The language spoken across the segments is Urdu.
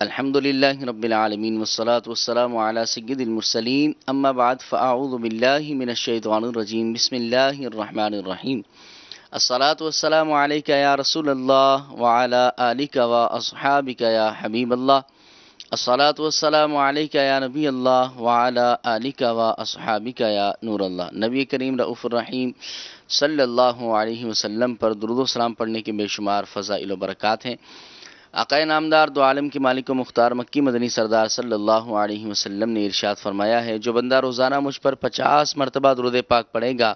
الحمد لله رب العالمين والصلاة والسلام على سيد المرسلين أما بعد فأعوذ بالله من الشيطان الرجيم بسم الله الرحمن الرحيم الصلاة والسلام عليك يا رسول الله وعلى آلك وأصحابك يا حبيب الله الصلاة والسلام عليك يا نبي الله وعلى آلك وأصحابك يا نور الله نبی کریم رؤوف الرحیم صلی اللہ علیہ وسلم پر درود و سلام پڑھنے کے بے شمار فضائل و برکات ہیں۔ آقائے نامدار دو عالم کے مالک و مختار مکی مدنی سردار صلی اللہ علیہ وسلم نے ارشاد فرمایا ہے، جو بندہ روزانہ مجھ پر 50 مرتبہ درود پاک پڑھے گا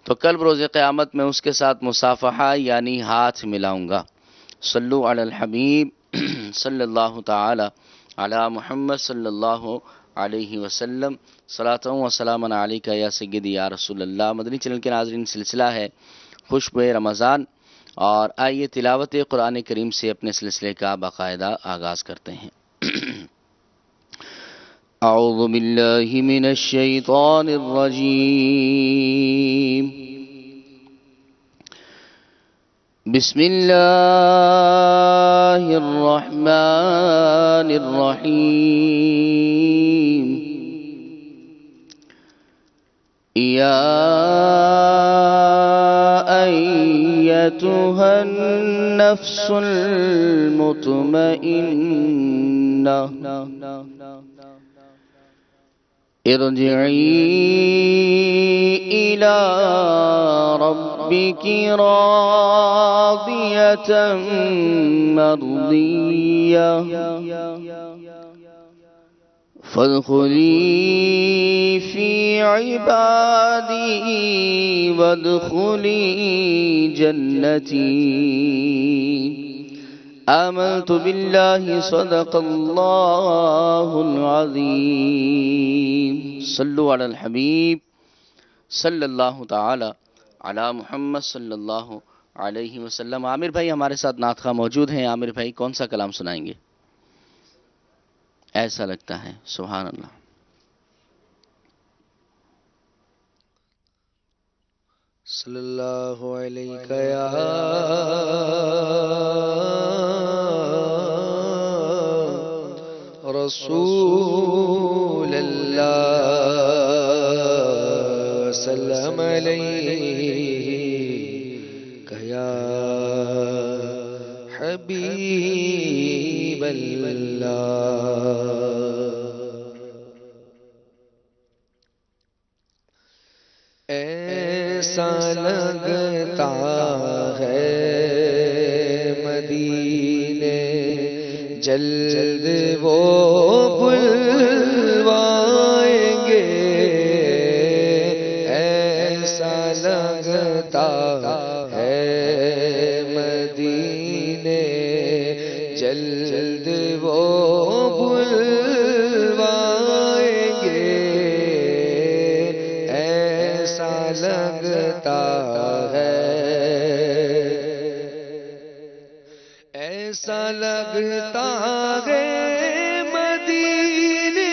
تو کل روز قیامت میں اس کے ساتھ مصافحہ یعنی ہاتھ ملاؤں گا۔ صلو علی الحبیب صلی اللہ تعالی علی محمد صلی اللہ علیہ وسلم صلاۃ و سلام علیکہ یا سیدی یا رسول اللہ۔ مدنی چینل کے ناظرین، سلسلہ ہے خوشبو رمضان، اور آئیے تلاوت قرآن کریم سے اپنے سلسلے کا باقاعدہ آغاز کرتے ہیں۔ اعوذ باللہ من الشیطان الرجیم، بسم اللہ الرحمن الرحیم۔ یا ایتها النفس المطمئنہ ارجعی الی ربک راضیۃ مرضیہ فادخلی فی عبادی وادخلی جنتی۔ آمنت باللہ صدق اللہ العظیم۔ صلو علی الحبیب صلی اللہ تعالی علی محمد صلی اللہ علیہ وسلم۔ عامر بھائی ہمارے ساتھ نعت خواہ موجود ہیں۔ عامر بھائی کون سا کلام سنائیں گے؟ ایسا لگتا ہے، سبحان اللہ۔ صلی اللہ علیہ یا رسول اللہ، سلام علیہ یا حبیب اللہ۔ ایسا لگتا ہے مدینے جلد وہ بلوائیں گے، ایسا لگتا ہے مدینے جلد وہ بلوائیں گے، ایسا لگتا ہے، ایسا لگتا ہے مدینے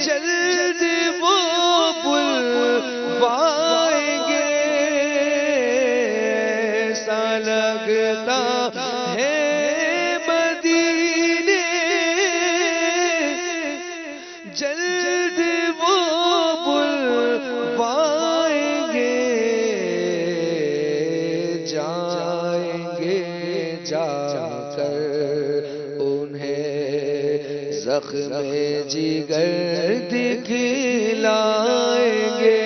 جلد وہ بلوائیں گے، ایسا لگتا ہے مدینے جلد وہ بلوائیں گے، جائیں گے جا کر انہیں زخم جگر دکھلائیں گے،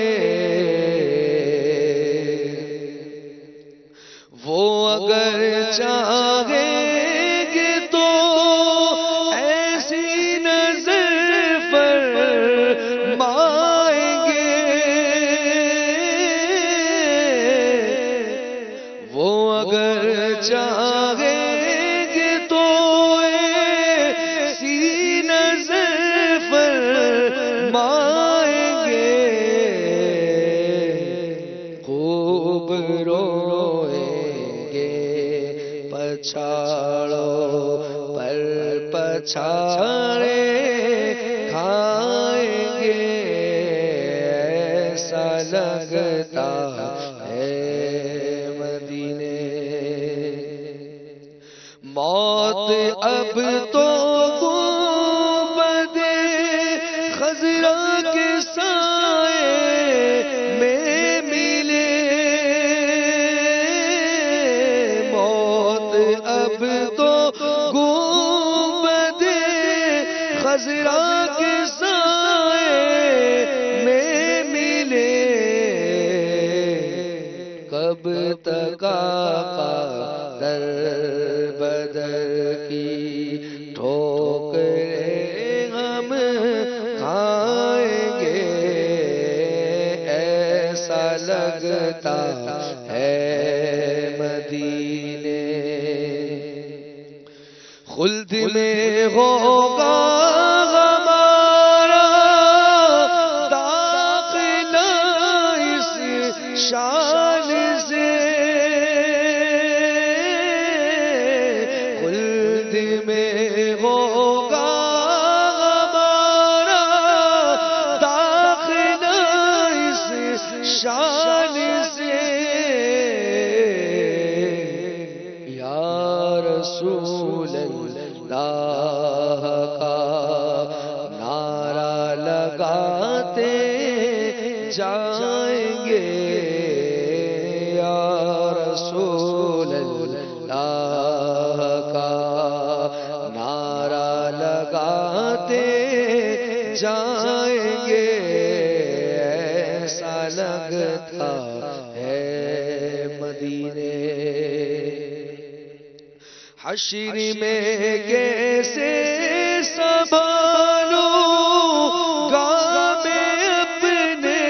وہ اگر چاہیں گے تو ایسی نظر فرمائیں گے، وہ اگر چاہیں گے تو ایسی نظر فرمائیں گے، خوب روئیں گے پچھاڑوں پر پچھاڑے کھائیں گے، ایسا لگتا ہے مدینے موت اب تو گنبد خضرا کے سائے میں ملے، موت اب تو گنبد خضرا کے سائے میں ملے، کب تک آقا در بدر کی ٹھوکریں ہم کھائیں گے، ایسا لگتا ہے مدینے خلد میں ہوگا ہمارا داخلہ اس شان سے، خلد میں ہوگا ہمارا داخلہ اس شان سے، یا رسول اللہ کا نعرہ لگاتے جائیں گے، یا رسول اللہ کا نعرہ لگاتے جائیں گے، ایسا لگتا ہے مدینے حشر میں کیسے سنبھالوں گا میں اپنے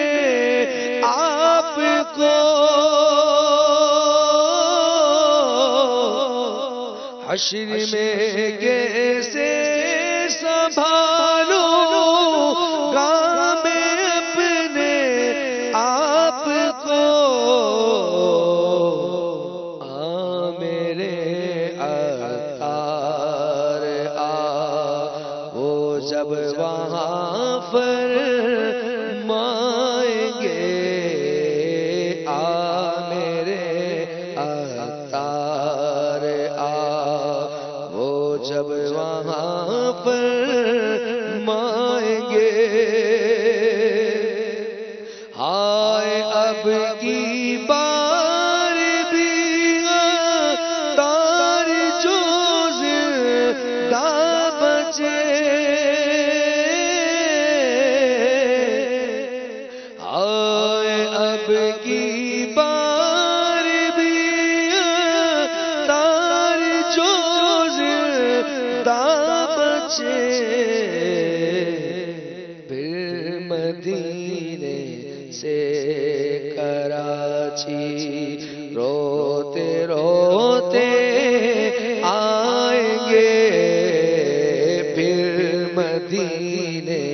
آپ کو، حشر میں کیسے سنبھالوں گا میں اپنے آپ کو، میرے عطار وہ جب وہاں فرمائیں گے، میرے عطار وہ جب وہاں فرمائیں گے، ہائے اب کی بار بھی تار جو زندہ بچے، ہائے اب کی بار بھی تار جو زندہ بچے، پھر مدینے سے کراچی روتے روتے آئیں گے، پھر مدینے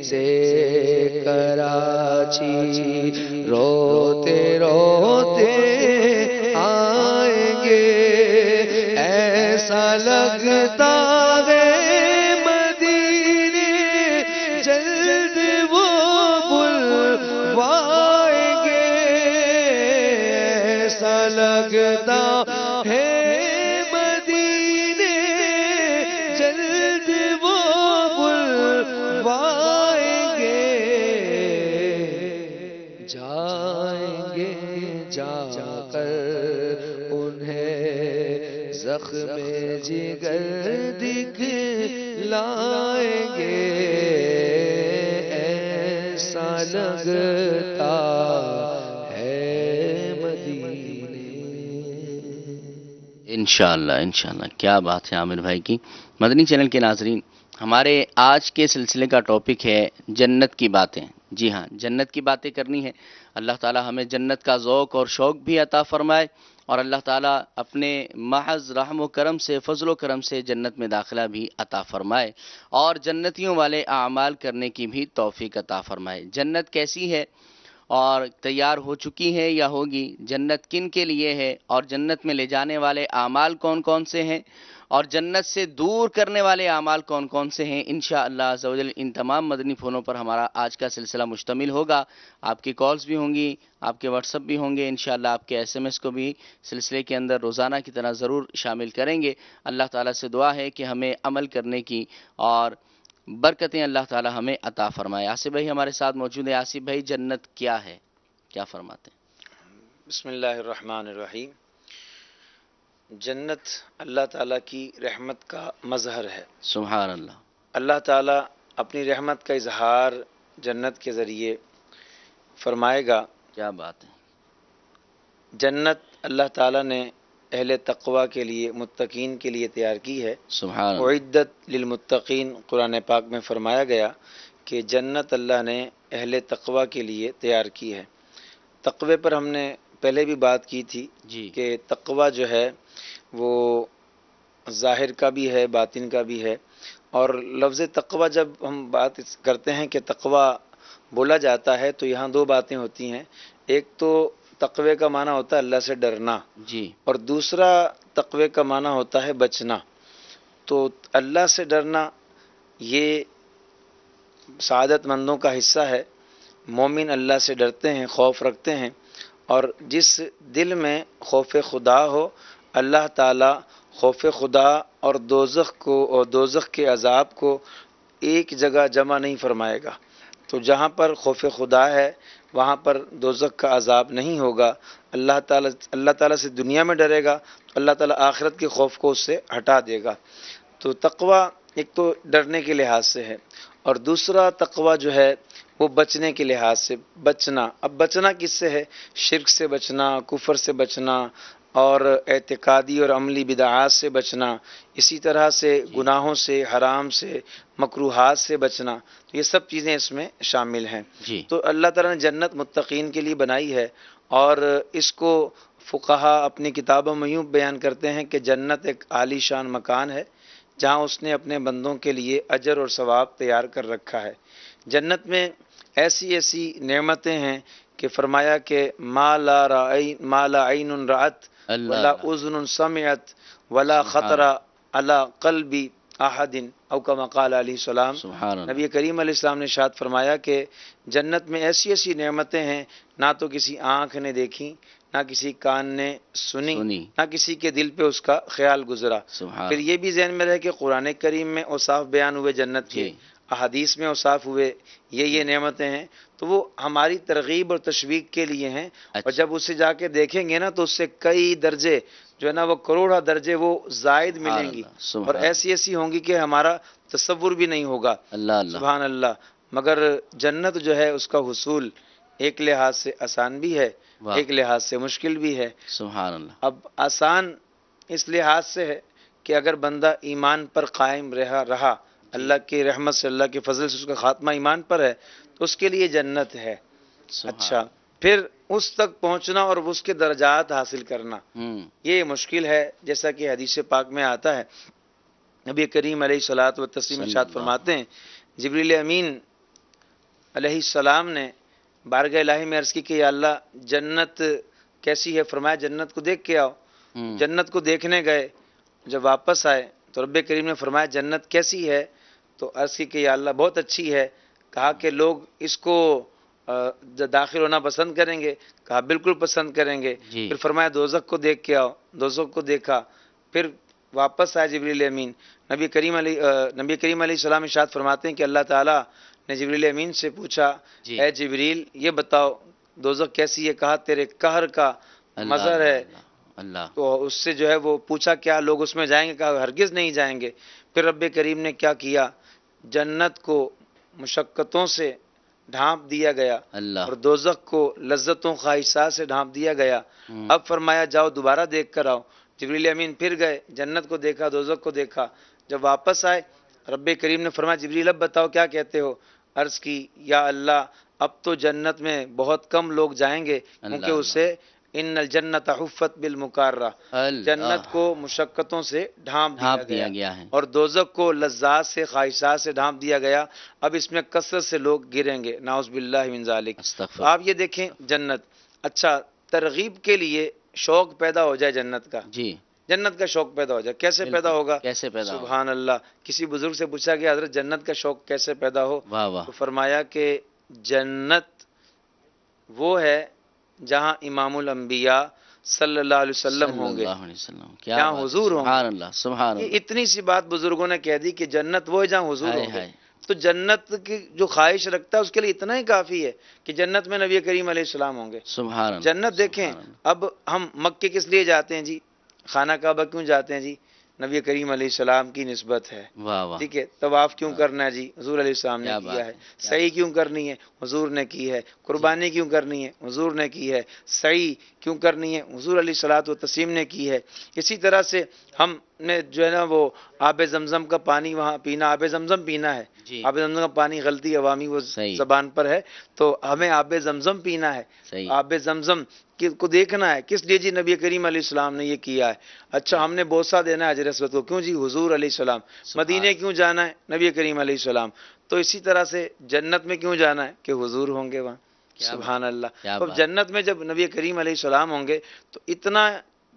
سے کراچی روتے روتے آئیں گے، ایسا لگتا ہے مدینے جلد وہ بلوائیں گے، ایسا لگتا ہے مدینے جلد وہ بلوائیں گے، جائیں گے جا کر انہیں زخم جگر دکھلائیں گے، ایسا لگتا ہے مدینے۔ انشاءاللہ کیا بات ہے عامر بھائی کی۔ مدنی چینل کے ناظرین، ہمارے آج کے سلسلے کا ٹاپک ہے جنت کی باتیں۔ جی ہاں، جنت کی باتیں کرنی ہے۔ اللہ تعالی ہمیں جنت کا ذوق اور شوق بھی عطا فرمائے، اور اللہ تعالیٰ اپنے محض رحم و کرم سے، فضل و کرم سے جنت میں داخلہ بھی عطا فرمائے، اور جنتیوں والے اعمال کرنے کی بھی توفیق عطا فرمائے۔ جنت کیسی ہے اور تیار ہو چکی ہے یا ہوگی، جنت کن کے لیے ہے، اور جنت میں لے جانے والے اعمال کون کون سے ہیں، اور جنت سے دور کرنے والے اعمال کون کون سے ہیں، انشاءاللہ عز و جل ان تمام مدنی پھولوں پر ہمارا آج کا سلسلہ مشتمل ہوگا۔ آپ کی کالز بھی ہوں گی، آپ کے واٹس ایپ بھی ہوں گے، انشاءاللہ آپ کے ایس ایم ایس کو بھی سلسلے کے اندر روزانہ کی طرح ضرور شامل کریں گے۔ اللہ تعالیٰ سے دعا ہے کہ ہمیں عمل کرنے کی اور برکتیں اللہ تعالیٰ ہمیں عطا فرمائے۔ آصف بھائی ہمارے ساتھ موجود ہیں۔ آصف بھائی، جنت کیا ہے، کیا فرماتے ہیں؟ بسم اللہ الرحمن الرحیم۔ جنت اللہ تعالیٰ کی رحمت کا مظہر ہے۔ سبحان اللہ۔ اللہ تعالیٰ اپنی رحمت کا اظہار جنت کے ذریعے فرمائے گا۔ کیا بات ہے۔ جنت اللہ تعالیٰ نے اہل تقوی کے لیے، متقین کے لیے تیار کی ہے۔ سبحان اللہ۔ اعدت للمتقین قرآن پاک میں فرمایا گیا کہ جنت اللہ نے اہل تقوی کے لیے تیار کی ہے۔ تقوی پر ہم نے پہلے بھی بات کی تھی جی کہ تقوی جو ہے وہ ظاہر کا بھی ہے، باطن کا بھی ہے۔ اور لفظ تقوی جب ہم بات کرتے ہیں کہ تقوی بولا جاتا ہے تو یہاں دو باتیں ہوتی ہیں۔ ایک تو تقوی کا معنی ہوتا ہے اللہ سے ڈرنا، جی اور دوسرا تقوی کا معنی ہوتا ہے بچنا۔ تو اللہ سے ڈرنا یہ سعادت مندوں کا حصہ ہے۔ مومن اللہ سے ڈرتے ہیں، خوف رکھتے ہیں، اور جس دل میں خوف خدا ہو، اللہ تعالی خوف خدا اور دوزخ کے عذاب کو ایک جگہ جمع نہیں فرمائے گا۔ تو جہاں پر خوف خدا ہے وہاں پر دوزخ کا عذاب نہیں ہوگا۔ اللہ تعالیٰ سے دنیا میں ڈرے گا تو اللہ تعالیٰ آخرت کے خوف کو اس سے ہٹا دے گا۔ تو تقوی ایک تو ڈرنے کے لحاظ سے ہے، اور دوسرا تقوی جو ہے وہ بچنے کے لحاظ سے بچنا۔ اب بچنا کس سے ہے؟ شرک سے بچنا، کفر سے بچنا، اور اعتقادی اور عملی بدعات سے بچنا، اسی طرح سے گناہوں سے، حرام سے، مکروہات سے بچنا۔ تو یہ سب چیزیں اس میں شامل ہیں۔ جی تو اللہ تعالیٰ نے جنت متقین کے لیے بنائی ہے، اور اس کو فقہا اپنی کتابوں میں یوں بیان کرتے ہیں کہ جنت ایک عالی شان مکان ہے جہاں اس نے اپنے بندوں کے لیے اجر اور ثواب تیار کر رکھا ہے۔ جنت میں ایسی ایسی نعمتیں ہیں کہ فرمایا کہ ما لا عین رأت ولا اذن سمعت ولا خطر علی قلب احد او کما قال علیہ السلام۔ سبحان اللہ۔ نبی کریم علیہ السلام نے ارشاد فرمایا کہ جنت میں ایسی ایسی نعمتیں ہیں نہ تو کسی آنکھ نے دیکھی، نہ کسی کان نے سنی، نہ کسی کے دل پہ اس کا خیال گزرا۔ سبحان پھر یہ بھی ذہن میں رہے کہ قرآن کریم میں اوصاف بیان ہوئے جنت کے، جی احادیث میں اوصاف ہوئے، یہ نعمتیں ہیں، تو وہ ہماری ترغیب اور تشویق کے لیے ہیں۔ اور جب اسے جا کے دیکھیں گے نا تو اس سے کئی درجے جو ہے نا، وہ کروڑہ درجے وہ زائد ملیں گی، اور ایسی ایسی ہوں گی کہ ہمارا تصور بھی نہیں ہوگا۔ اللہ اللہ۔ سبحان اللہ۔ مگر جنت جو ہے اس کا حصول ایک لحاظ سے آسان بھی ہے، ایک لحاظ سے مشکل بھی ہے۔ سبحان اللہ۔ اب آسان اس لحاظ سے ہے کہ اگر بندہ ایمان پر قائم رہا، اللہ کی رحمت سے، اللہ کے فضل سے اس کا خاتمہ ایمان پر ہے تو اس کے لیے جنت ہے۔ اچھا، پھر اس تک پہنچنا اور اس کے درجات حاصل کرنا یہ مشکل ہے، جیسا کہ حدیث پاک میں آتا ہے۔ نبی کریم علیہ الصلوۃ والتسلیم ارشاد فرماتے ہیں، جبریل امین علیہ السلام نے بارگاہ الہی میں عرض کی کہ یا اللہ جنت کیسی ہے؟ فرمایا جنت کو دیکھ کے آؤ۔ جنت کو دیکھنے گئے، جب واپس آئے تو رب کریم نے فرمایا جنت کیسی ہے؟ تو عرض کی کہ یا اللہ بہت اچھی ہے۔ کہا کہ لوگ اس کو داخل ہونا پسند کریں گے؟ کہا بالکل پسند کریں گے۔ پھر فرمایا دوزخ کو دیکھ کے آؤ، دوزخ کو دیکھا، پھر واپس آئے جبریل امین۔ نبی کریم علیہ السلام ارشاد فرماتے ہیں کہ اللہ تعالیٰ نے جبریل امین سے پوچھا، اے جبریل یہ بتاؤ دوزخ کیسی ہے؟ کہا تیرے قہر کا مظہر ہے۔ تو اس سے جو ہے وہ پوچھا کیا لوگ اس میں جائیں گے؟ کہا ہرگز نہیں جائیں گے۔ پھر رب کریم نے کیا کیا؟ جنت کو مشقتوں سے ڈھانپ دیا گیا اور دوزخ کو لذتوں خواہشات سے ڈھانپ دیا گیا۔ اب فرمایا جاؤ دوبارہ دیکھ کر آؤ۔ جبریل امین پھر گئے، جنت کو دیکھا، دوزخ کو دیکھا۔ جب واپس آئے رب کریم نے فرمایا جبریل اب بتاؤ کیا کہتے ہو؟ عرض کی یا اللہ اب تو جنت میں بہت کم لوگ جائیں گے، کیونکہ اسے ان الجنت حفت بالمکارہ، جنت کو مشقتوں سے ڈھانپ دیا گیا ہے، اور دوزخ کو لذات سے، خواہشات سے ڈھانپ دیا گیا۔ اب اس میں کثرت سے لوگ گریں گے، نعوذ باللہ من ذالک۔ آپ یہ دیکھیں جنت، اچھا ترغیب کے لیے شوق پیدا ہو جائے جنت کا، جی جنت کا شوق پیدا ہو جائے. کیسے پیدا ہوگا؟ کیسے پیدا ہوگا؟ سبحان اللہ. کسی بزرگ سے پوچھا کہ حضرت جنت کا شوق کیسے پیدا ہو؟ واہ واہ. تو فرمایا کہ جنت وہ ہے جہاں امام الانبیاء صلی اللہ علیہ وسلم ہوں گے، صلی اللہ علیہ وسلم. کیا جہاں بات ہے. حضور ہوں گے. سبحان اللہ سبحان یہ اللہ. اتنی سی بات بزرگوں نے کہہ دی کہ جنت وہ ہے جہاں حضور ہائے ہوں گے. ہائے. تو جنت کی جو خواہش رکھتا ہے اس کے لیے اتنا ہی کافی ہے کہ جنت میں نبی کریم علیہ السلام ہوں گے. سبحان اللہ. جنت دیکھیں، سبحان اللہ. اب ہم مکے کس لیے جاتے ہیں جی؟ خانہ کعبہ کیوں جاتے ہیں جی؟ نبی کریم علیہ السلام کی نسبت ہے. واہ واہ. ٹھیک ہے. طواف کیوں کرنا ہے جی؟ حضور علیہ السلام نے کیا کیا بات ہے. ہے. کیا سعی کیوں کرنی ہے؟ حضور نے کی ہے. قربانی کیوں کرنی ہے؟ حضور نے کی ہے. سعی کیوں کرنی ہے؟ حضور علیہ الصلوۃ والتسلیم نے کی ہے. اسی طرح سے ہم نے جو ہے نا وہ آب زمزم کا پانی وہاں پینا، آب زمزم پینا ہے. جی. آب زمزم کا پانی غلطی عوامی وہ صحیح. زبان پر ہے، تو ہمیں آب زمزم پینا ہے. صحیح. آب زمزم کو دیکھنا ہے. کس لیے جی؟ نبی کریم علیہ السلام نے یہ کیا ہے. اچھا، ہم نے بوسہ دینا ہے حجر اسود کو، کیوں جی؟ حضور علیہ السلام. مدینے کیوں جانا ہے؟ نبی کریم علیہ السلام. تو اسی طرح سے جنت میں کیوں جانا ہے؟ کہ حضور ہوں گے وہاں. کیا سبحان بات. اللہ. کیا تو بات. جنت میں جب نبی کریم علیہ السلام ہوں گے تو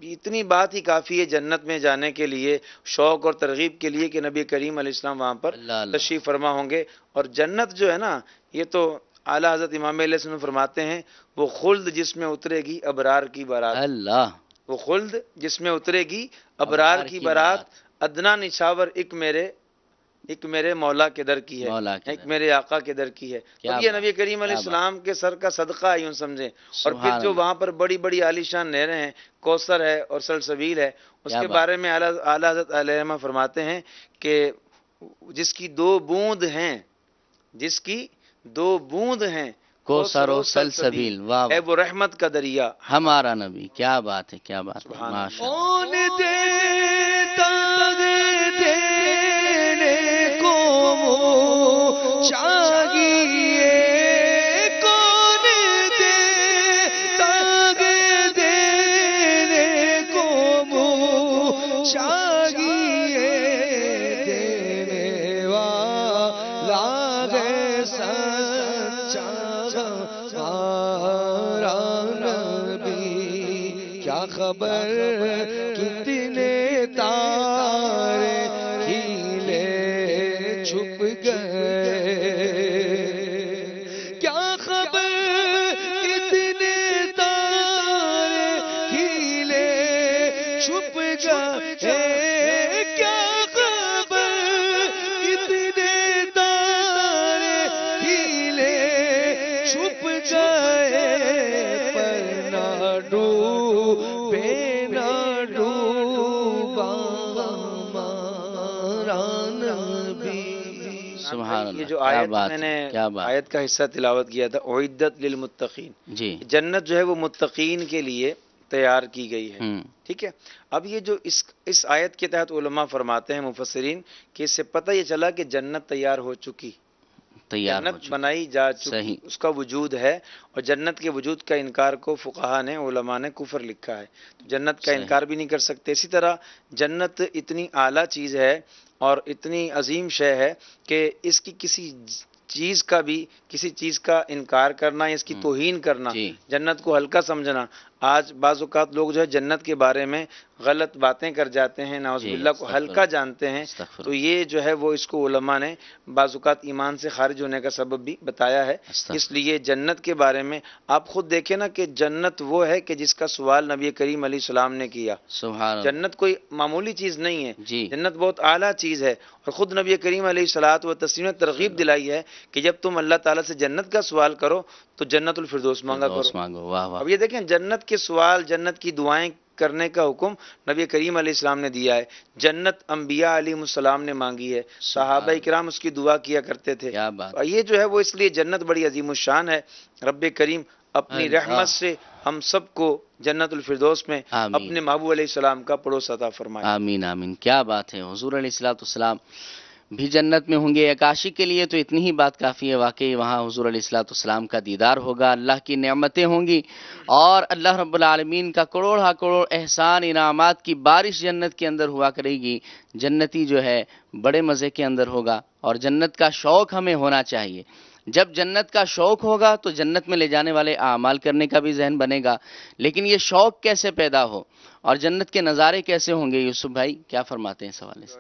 اتنی بات ہی کافی ہے جنت میں جانے کے لیے، شوق اور ترغیب کے لیے، کہ نبی کریم علیہ السلام وہاں پر اللہ اللہ. تشریف فرما ہوں گے. اور جنت جو ہے نا، یہ تو اعلیٰ حضرت امام علیہ السلام فرماتے ہیں وہ خلد جس میں اترے گی ابرار کی بارات. اللہ. وہ خلد جس میں اترے گی ابرار کی بارات. ادنا نچھاور ایک میرے مولا کے در کی ہے، مولا کے ایک در. میرے آقا کے در کی ہے. کیا اب یہ بات. نبی کریم علیہ کیا بات. السلام کے سر کا صدقہ ہے، یوں سمجھیں. اور پھر سبحان جو اللہ. وہاں پر بڑی بڑی عالیشان نہریں ہیں، کوثر ہے اور سلسبیل ہے، اس کیا کے بات. بارے میں اعلیٰ حضرت علیہ السلام فرماتے ہیں کہ جس کی 2 بوند ہیں، جس کی 2 بوند ہیں، کوثر و سلسبیل. واہ ہے واہ. وہ رحمت کا دریا. ہمارا نبی. کیا بات ہے. کیا بات ہے. سبحان ماشاء اللہ. اللہ. کون دیتا ہے دینے کو وہ چاہیے، کون دیتا ہے دینے کو وہ چاہیے، دینے والا ہے سچا ہمارا نبی. کیا خبر کتنے تارے کھیلے چھپ گئے، کیا خبر کتنے تارے کھیلے چھپ گئے، کیا خبر کتنے تارے کھیلے چھپ گئے، پر نہ ڈوبے نہ ڈوبا ہمارا نبی. سبحان یہ اللہ. جو کیا آیت بات میں ہے. نے کیا بات. آیت کا حصہ تلاوت کیا تھا، اعدت للمتقین. جی. جنت جو ہے وہ متقین کے لیے تیار کی گئی ہے. ہم. ٹھیک ہے. اب یہ جو اس آیت کے تحت علماء فرماتے ہیں مفسرین کہ اس سے پتہ یہ چلا کہ جنت تیار ہو چکی، تیار ہو جنت چکا. بنائی جا چکی، صحیح. اس کا وجود ہے. اور جنت کے وجود کا انکار کو فقہا نے، علماء نے کفر لکھا ہے. تو جنت کا صحیح. انکار بھی نہیں کر سکتے. اسی طرح جنت اتنی اعلیٰ چیز ہے اور اتنی عظیم شے ہے کہ اس کی کسی چیز کا انکار کرنا یا اس کی توہین کرنا، جی. جنت کو ہلکا سمجھنا. آج بعض اوقات لوگ جو ہے جنت کے بارے میں غلط باتیں کر جاتے ہیں، نعوذ جی، باللہ کو استغفر ہلکا جانتے ہیں. استغفر. تو یہ جو ہے وہ اس کو علماء نے بعض اوقات ایمان سے خارج ہونے کا سبب بھی بتایا ہے. استغفر. اس لیے جنت کے بارے میں آپ خود دیکھیں نا کہ جنت وہ ہے کہ جس کا سوال نبی کریم علیہ السلام نے کیا. سبحان اللہ. جنت کوئی معمولی چیز نہیں ہے، جی. جنت بہت اعلیٰ چیز ہے. اور خود نبی کریم علیہ الصلوۃ والتسلیم نے ترغیب دلائی ہے کہ جب تم اللہ تعالیٰ سے جنت کا سوال کرو تو جنت الفردوس مانگا فردوس کرو. مانگو. واہ واہ. اب یہ دیکھیں جنت کے سوال، جنت کی دعائیں کرنے کا حکم نبی کریم علیہ السلام نے دیا ہے. جنت انبیاء علیہ السلام نے مانگی ہے، صحابہ کرام اس کی دعا کیا کرتے تھے. کیا بات. اور یہ جو ہے وہ اس لیے جنت بڑی عظیم الشان ہے. رب کریم اپنی اللہ. رحمت سے ہم سب کو جنت الفردوس میں آمین. اپنے محبوب علیہ السلام کا پڑوس عطا فرمائے. آمین آمین. کیا بات ہے. حضور علیہ الصلوۃ والسلام بھی جنت میں ہوں گے. ایک عاشق کے لیے تو اتنی ہی بات کافی ہے. واقعی وہاں حضور علیہ الصلوۃ والسلام کا دیدار ہوگا، اللہ کی نعمتیں ہوں گی، اور اللہ رب العالمین کا کروڑ کروڑ احسان انعامات کی بارش جنت کے اندر ہوا کرے گی. جنتی جو ہے بڑے مزے کے اندر ہوگا، اور جنت کا شوق ہمیں ہونا چاہیے. جب جنت کا شوق ہوگا تو جنت میں لے جانے والے اعمال کرنے کا بھی ذہن بنے گا. لیکن یہ شوق کیسے پیدا ہو اور جنت کے نظارے کیسے ہوں گے؟ یوسف بھائی کیا فرماتے ہیں اس حوالے سے؟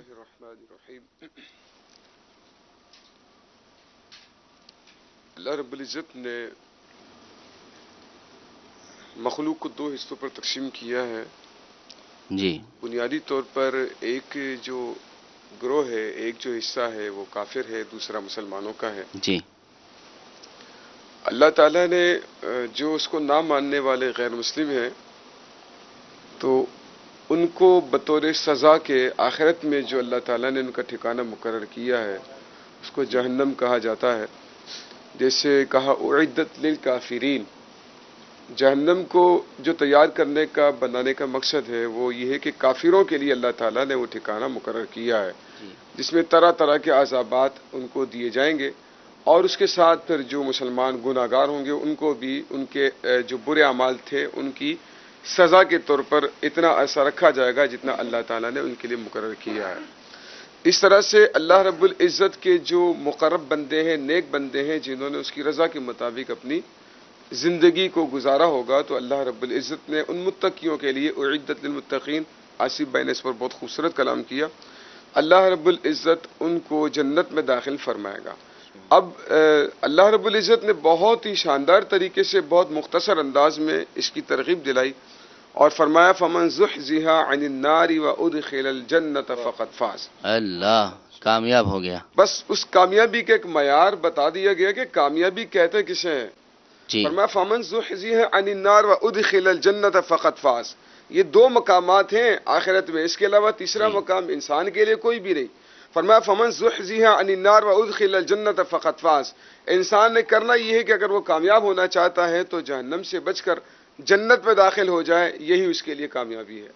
اللہ رب العزت نے مخلوق کو دو حصوں پر تقسیم کیا ہے. جی بنیادی طور پر ایک جو گروہ ہے، ایک جو حصہ ہے وہ کافر ہے، دوسرا مسلمانوں کا ہے. جی اللہ تعالیٰ نے جو اس کو نہ ماننے والے غیر مسلم ہیں تو ان کو بطور سزا کے آخرت میں جو اللہ تعالیٰ نے ان کا ٹھکانہ مقرر کیا ہے اس کو جہنم کہا جاتا ہے. جیسے کہا اعدت للکافرین، جہنم کو جو تیار کرنے کا بنانے کا مقصد ہے وہ یہ ہے کہ کافروں کے لیے اللہ تعالیٰ نے وہ ٹھکانہ مقرر کیا ہے جس میں طرح طرح کے عذابات ان کو دیے جائیں گے، اور اس کے ساتھ پھر جو مسلمان گناہ گار ہوں گے ان کو بھی ان کے جو برے اعمال تھے ان کی سزا کے طور پر اتنا عرصہ رکھا جائے گا جتنا اللہ تعالیٰ نے ان کے لیے مقرر کیا ہے. اس طرح سے اللہ رب العزت کے جو مقرب بندے ہیں، نیک بندے ہیں، جنہوں نے اس کی رضا کے مطابق اپنی زندگی کو گزارا ہوگا، تو اللہ رب العزت نے ان متقیوں کے لیے اعدت للمتقین، آصف بھائی نے اس پر بہت خوبصورت کلام کیا، اللہ رب العزت ان کو جنت میں داخل فرمائے گا. اب اللہ رب العزت نے بہت ہی شاندار طریقے سے بہت مختصر انداز میں اس کی ترغیب دلائی اور فرمایا فمن زحزح عن النار وادخل الجنۃ فقد فاز. اللہ کامیاب ہو گیا. بس اس کامیابی کا ایک معیار بتا دیا گیا کہ کامیابی کہتے کسے ہیں. جی فرمایا فمن زحزح عن النار وادخل الجنۃ فقد فاز. یہ دو مقامات ہیں آخرت میں، اس کے علاوہ تیسرا مقام انسان کے لیے کوئی بھی نہیں. فرمایا فمن زحزح عن النار وادخل الجنۃ فقد فاز. انسان نے کرنا یہ ہے کہ اگر وہ کامیاب ہونا چاہتا ہے تو جہنم سے بچ کر جنت میں داخل ہو جائے، یہی اس کے لیے کامیابی ہے.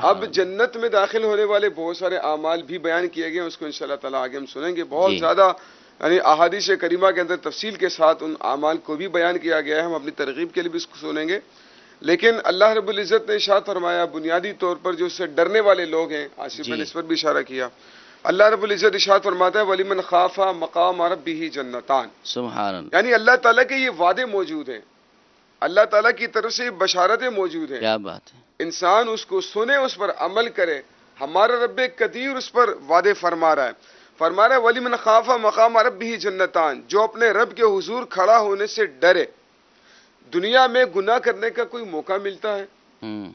اب جنت میں داخل ہونے والے بہت سارے اعمال بھی بیان کیے گئے ہیں، اس کو انشاءاللہ تعالی آگے ہم سنیں گے. بہت زیادہ یعنی احادیث کریمہ کے اندر تفصیل کے ساتھ ان اعمال کو بھی بیان کیا گیا ہے، ہم اپنی ترغیب کے لیے بھی اس کو سنیں گے. لیکن اللہ رب العزت نے ارشاد فرمایا بنیادی طور پر جو اس سے ڈرنے والے لوگ ہیں، آصف نے اس پر بھی اشارہ کیا. اللہ رب العزت ارشاد فرماتا ہے وَلِمَنْ خَافَ مَقَامَ رَبِّهِ جَنَّتَانِ. سبحان اللہ. یعنی اللہ تعالیٰ کے یہ وعدے موجود ہیں، اللہ تعالیٰ کی طرف سے بشارتیں موجود ہیں. کیا بات ہے. انسان اس کو سنے، اس پر عمل کرے. ہمارا رب قدیر اس پر وعدے فرما رہا ہے. فرما رہا ہے وَلِمَنْ خَافَ مَقَامَ رَبِّهِ جَنَّتَانِ، جو اپنے رب کے حضور کھڑا ہونے سے ڈرے. دنیا میں گناہ کرنے کا کوئی موقع ملتا ہے،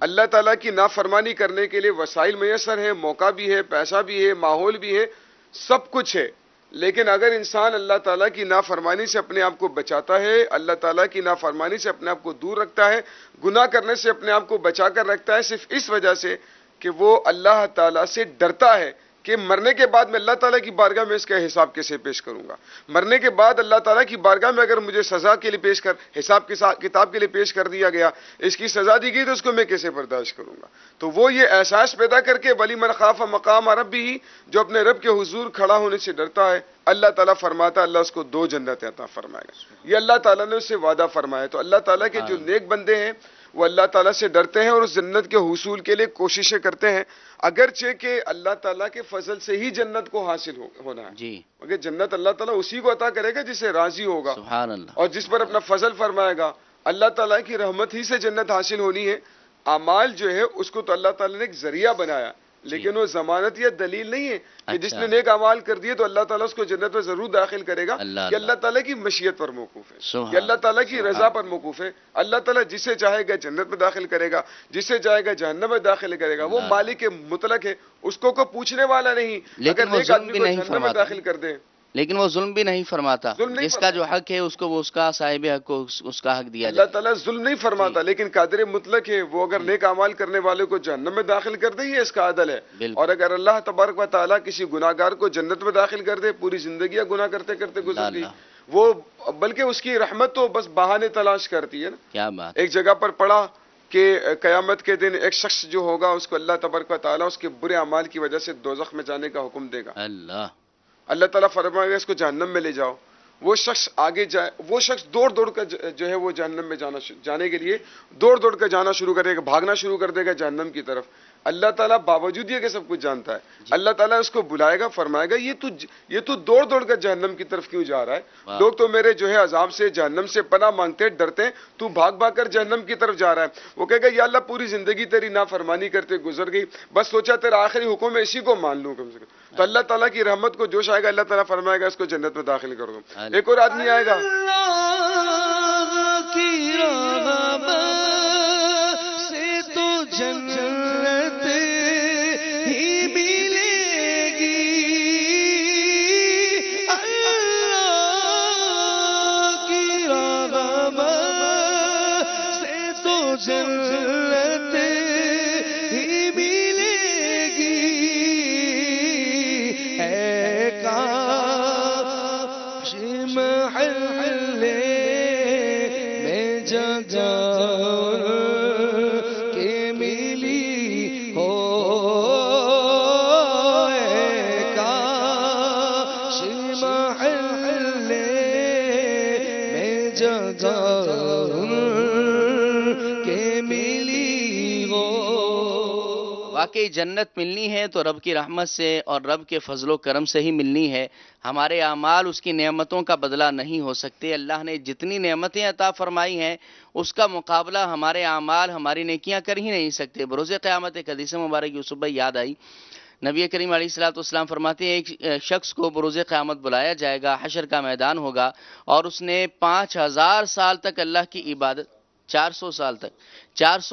اللہ تعالیٰ کی نافرمانی کرنے کے لیے وسائل میسر ہیں، موقع بھی ہے، پیسہ بھی ہے، ماحول بھی ہے، سب کچھ ہے. لیکن اگر انسان اللہ تعالیٰ کی نافرمانی سے اپنے آپ کو بچاتا ہے، اللہ تعالیٰ کی نافرمانی سے اپنے آپ کو دور رکھتا ہے، گناہ کرنے سے اپنے آپ کو بچا کر رکھتا ہے، صرف اس وجہ سے کہ وہ اللہ تعالیٰ سے ڈرتا ہے کہ مرنے کے بعد میں اللہ تعالیٰ کی بارگاہ میں اس کا حساب کیسے پیش کروں گا. مرنے کے بعد اللہ تعالیٰ کی بارگاہ میں اگر مجھے سزا کے لیے پیش کر حساب کتاب کے لیے پیش کر دیا گیا، اس کی سزا دی گئی تو اس کو میں کیسے برداشت کروں گا. تو وہ یہ احساس پیدا کر کے وَلِمَنْ خَافَ مَقَامَ رَبِّهِ، جو اپنے رب کے حضور کھڑا ہونے سے ڈرتا ہے، اللہ تعالیٰ فرماتا ہے اللہ اس کو 2 جنتیں عطا فرمائے گا. یہ اللہ تعالیٰ نے اس سے وعدہ فرمایا. تو اللہ تعالیٰ کے جو نیک بندے ہیں وہ اللہ تعالیٰ سے ڈرتے ہیں اور اس جنت کے حصول کے لیے کوششیں کرتے ہیں، اگرچہ کہ اللہ تعالیٰ کے فضل سے ہی جنت کو حاصل ہونا ہے. جی مگر جنت اللہ تعالیٰ اسی کو عطا کرے گا جسے راضی ہوگا سبحان اللہ. اور جس پر اپنا فضل فرمائے گا. اللہ تعالیٰ کی رحمت ہی سے جنت حاصل ہونی ہے. اعمال جو ہے اس کو تو اللہ تعالیٰ نے ایک ذریعہ بنایا، لیکن وہ ضمانت یا دلیل نہیں ہے کہ جس نے نیک اعمال کر دیے تو اللہ تعالیٰ اس کو جنت میں ضرور داخل کرے گا. کہ اللہ تعالیٰ کی مشیت پر موقوف ہے، کہ اللہ تعالیٰ کی رضا پر موقوف ہے. اللہ تعالیٰ جسے چاہے گا جنت میں داخل کرے گا، جسے چاہے گا جہنم میں داخل کرے گا. وہ مالک مطلق ہے، اس کو کوئی پوچھنے والا نہیں. اگر نیک آدمی کو جہنم میں داخل کر دے، لیکن وہ ظلم بھی نہیں فرماتا. جس کا جو حق ہے اس کو وہ اس کا صاحب حق کو اس کا حق دیا اللہ جائے. تعالیٰ ظلم نہیں فرماتا، لیکن قادر مطلق ہے. وہ اگر نیک اعمال کرنے والے کو جہنم میں داخل کر دے، یہ اس کا عدل ہے. اور اگر اللہ تبارک و تعالیٰ کسی گناہ گار کو جنت میں داخل کر دے، پوری زندگیاں گناہ کرتے کرتے گزر گئی، وہ بلکہ اس کی رحمت تو بس بہانے تلاش کرتی ہے نا. کیا بات. ایک جگہ پر پڑھا کہ قیامت کے دن ایک شخص جو ہوگا اس کو اللہ تبارک و تعالیٰ اس کے برے اعمال کی وجہ سے دوزخ میں جانے کا حکم دے گا. اللہ تعالیٰ فرمائے گا اس کو جہنم میں لے جاؤ. وہ شخص آگے جائے، وہ شخص دوڑ دوڑ کر جو ہے وہ جہنم میں جانے کے لیے دوڑ دوڑ کر جانا شروع کرے گا، بھاگنا شروع کر دے گا جہنم کی طرف. اللہ تعالیٰ باوجود یہ کہ سب کچھ جانتا ہے، اللہ تعالیٰ اس کو بلائے گا، فرمائے گا یہ تو دوڑ دوڑ کر جہنم کی طرف کیوں جا رہا ہے؟ لوگ تو میرے جو ہے عذاب سے، جہنم سے پناہ مانگتے ڈرتے ہیں، تو بھاگ بھاگ کر جہنم کی طرف جا رہا ہے۔ وہ کہے گا یا اللہ پوری زندگی تیری نافرمانی کرتے گزر گئی، بس سوچا تیرا آخری حکم ہے اسی کو مان لوں کم سے کم۔ تو اللہ تعالیٰ کی رحمت کو جوش آئے گا، اللہ تعالیٰ فرمائے گا اس کو جنت میں داخل کر دو۔ ایک اور آدمی آئے گا، اللہ کی رحمت سے تو جنت ہی ملے گی، اللہ کی رحمت سے تو جنت ہی ملے گی، اے کاش محل میں جگہ کے ملی ہو، اے کاش محل میں جگہ کے ملی ہو۔ واقعی جنت ملنی ہے تو رب کی رحمت سے اور رب کے فضل و کرم سے ہی ملنی ہے۔ ہمارے اعمال اس کی نعمتوں کا بدلہ نہیں ہو سکتے۔ اللہ نے جتنی نعمتیں عطا فرمائی ہیں اس کا مقابلہ ہمارے اعمال، ہماری نیکیاں کر ہی نہیں سکتے۔ بروز قیامت ایک حدیث مبارک یوسف بھائی یاد آئی، نبی کریم علیہ الصلوۃ والسلام فرماتے ہیں ایک شخص کو بروز قیامت بلایا جائے گا، حشر کا میدان ہوگا، اور اس نے 5000 سال تک اللہ کی عبادت، 400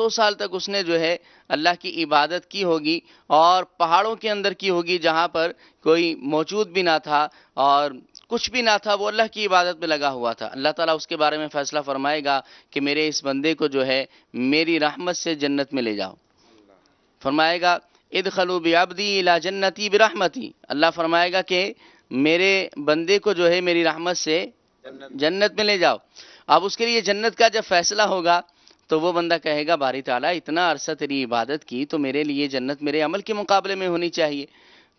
سال تک اس نے جو ہے اللہ کی عبادت کی ہوگی، اور پہاڑوں کے اندر کی ہوگی جہاں پر کوئی موجود بھی نہ تھا اور کچھ بھی نہ تھا، وہ اللہ کی عبادت میں لگا ہوا تھا۔ اللہ تعالیٰ اس کے بارے میں فیصلہ فرمائے گا کہ میرے اس بندے کو جو ہے میری رحمت سے جنت میں لے جاؤ۔ فرمائے گا ادخلوا بعبدی الی جنتی برحمتی، اللہ فرمائے گا کہ میرے بندے کو جو ہے میری رحمت سے جنت میں لے جاؤ۔ اب اس کے لیے جنت کا جب فیصلہ ہوگا تو وہ بندہ کہے گا باری تعالیٰ اتنا عرصہ تیری عبادت کی تو میرے لیے جنت میرے عمل کے مقابلے میں ہونی چاہیے۔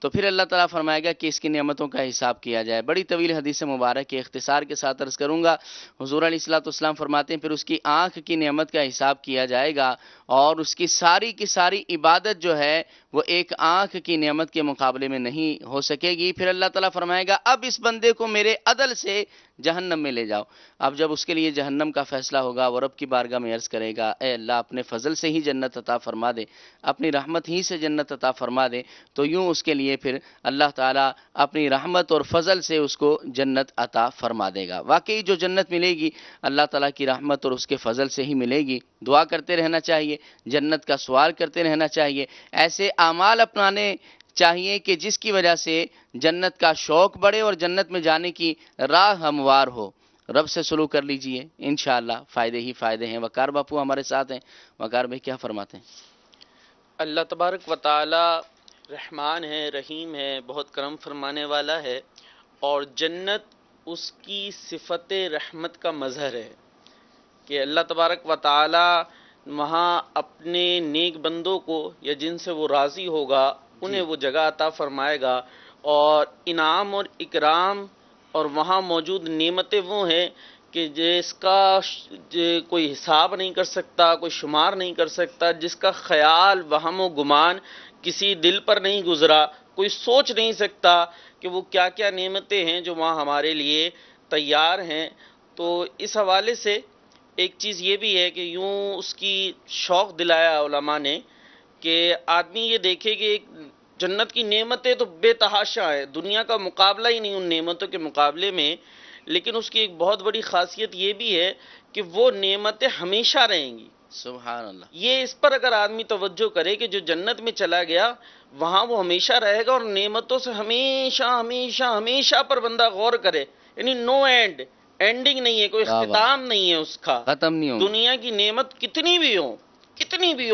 تو پھر اللہ تعالیٰ فرمائے گا کہ اس کی نعمتوں کا حساب کیا جائے۔ بڑی طویل حدیث مبارک کے اختصار کے ساتھ عرض کروں گا۔ حضور علیہ الصلوۃ والسلام فرماتے ہیں پھر اس کی آنکھ کی نعمت کا حساب کیا جائے گا، اور اس کی ساری عبادت جو ہے وہ ایک آنکھ کی نعمت کے مقابلے میں نہیں ہو سکے گی۔ پھر اللہ تعالیٰ فرمائے گا اب اس بندے کو میرے عدل سے جہنم میں لے جاؤ۔ اب جب اس کے لیے جہنم کا فیصلہ ہوگا وہ رب کی بارگاہ میں عرض کرے گا اے اللہ اپنے فضل سے ہی جنت عطا فرما دے، اپنی رحمت ہی سے جنت عطا فرما دے۔ تو یوں اس کے لیے پھر اللہ تعالیٰ اپنی رحمت اور فضل سے اس کو جنت عطا فرما دے گا۔ واقعی جو جنت ملے گی اللہ تعالیٰ کی رحمت اور اس کے فضل سے ہی ملے گی۔ دعا کرتے رہنا چاہیے، جنت کا سوال کرتے رہنا چاہیے، ایسے اعمال اپنانے چاہیے کہ جس کی وجہ سے جنت کا شوق بڑھے اور جنت میں جانے کی راہ ہموار ہو۔ رب سے سلوک کر لیجئے، انشاءاللہ فائدے ہی فائدے ہیں۔ وقار باپو ہمارے ساتھ ہیں، وقار بھائی کیا فرماتے ہیں؟ اللہ تبارک و تعالی رحمان ہے، رحیم ہے، بہت کرم فرمانے والا ہے، اور جنت اس کی صفت رحمت کا مظہر ہے کہ اللہ تبارک و تعالی وہاں اپنے نیک بندوں کو یا جن سے وہ راضی ہوگا انہیں وہ جگہ عطا فرمائے گا، اور انعام اور اکرام اور وہاں موجود نعمتیں وہ ہیں کہ جس کا کوئی حساب نہیں کر سکتا، کوئی شمار نہیں کر سکتا، جس کا خیال وہم و گمان کسی دل پر نہیں گزرا، کوئی سوچ نہیں سکتا کہ وہ کیا کیا نعمتیں ہیں جو وہاں ہمارے لیے تیار ہیں۔ تو اس حوالے سے ایک چیز یہ بھی ہے کہ یوں اس کی شوق دلایا علماء نے کہ آدمی یہ دیکھے کہ جنت کی نعمتیں تو بے تحاشا ہے، دنیا کا مقابلہ ہی نہیں ان نعمتوں کے مقابلے میں، لیکن اس کی ایک بہت بڑی خاصیت یہ بھی ہے کہ وہ نعمتیں ہمیشہ رہیں گی۔ سبحان اللہ۔ یہ اس پر اگر آدمی توجہ کرے کہ جو جنت میں چلا گیا وہاں وہ ہمیشہ رہے گا، اور نعمتوں سے ہمیشہ ہمیشہ ہمیشہ پر بندہ غور کرے، یعنی نو اینڈنگ نہیں ہے، کوئی اختتام نہیں ہے اس کا، ختم نہیں ہوگا۔ دنیا کی نعمت کتنی بھی ہو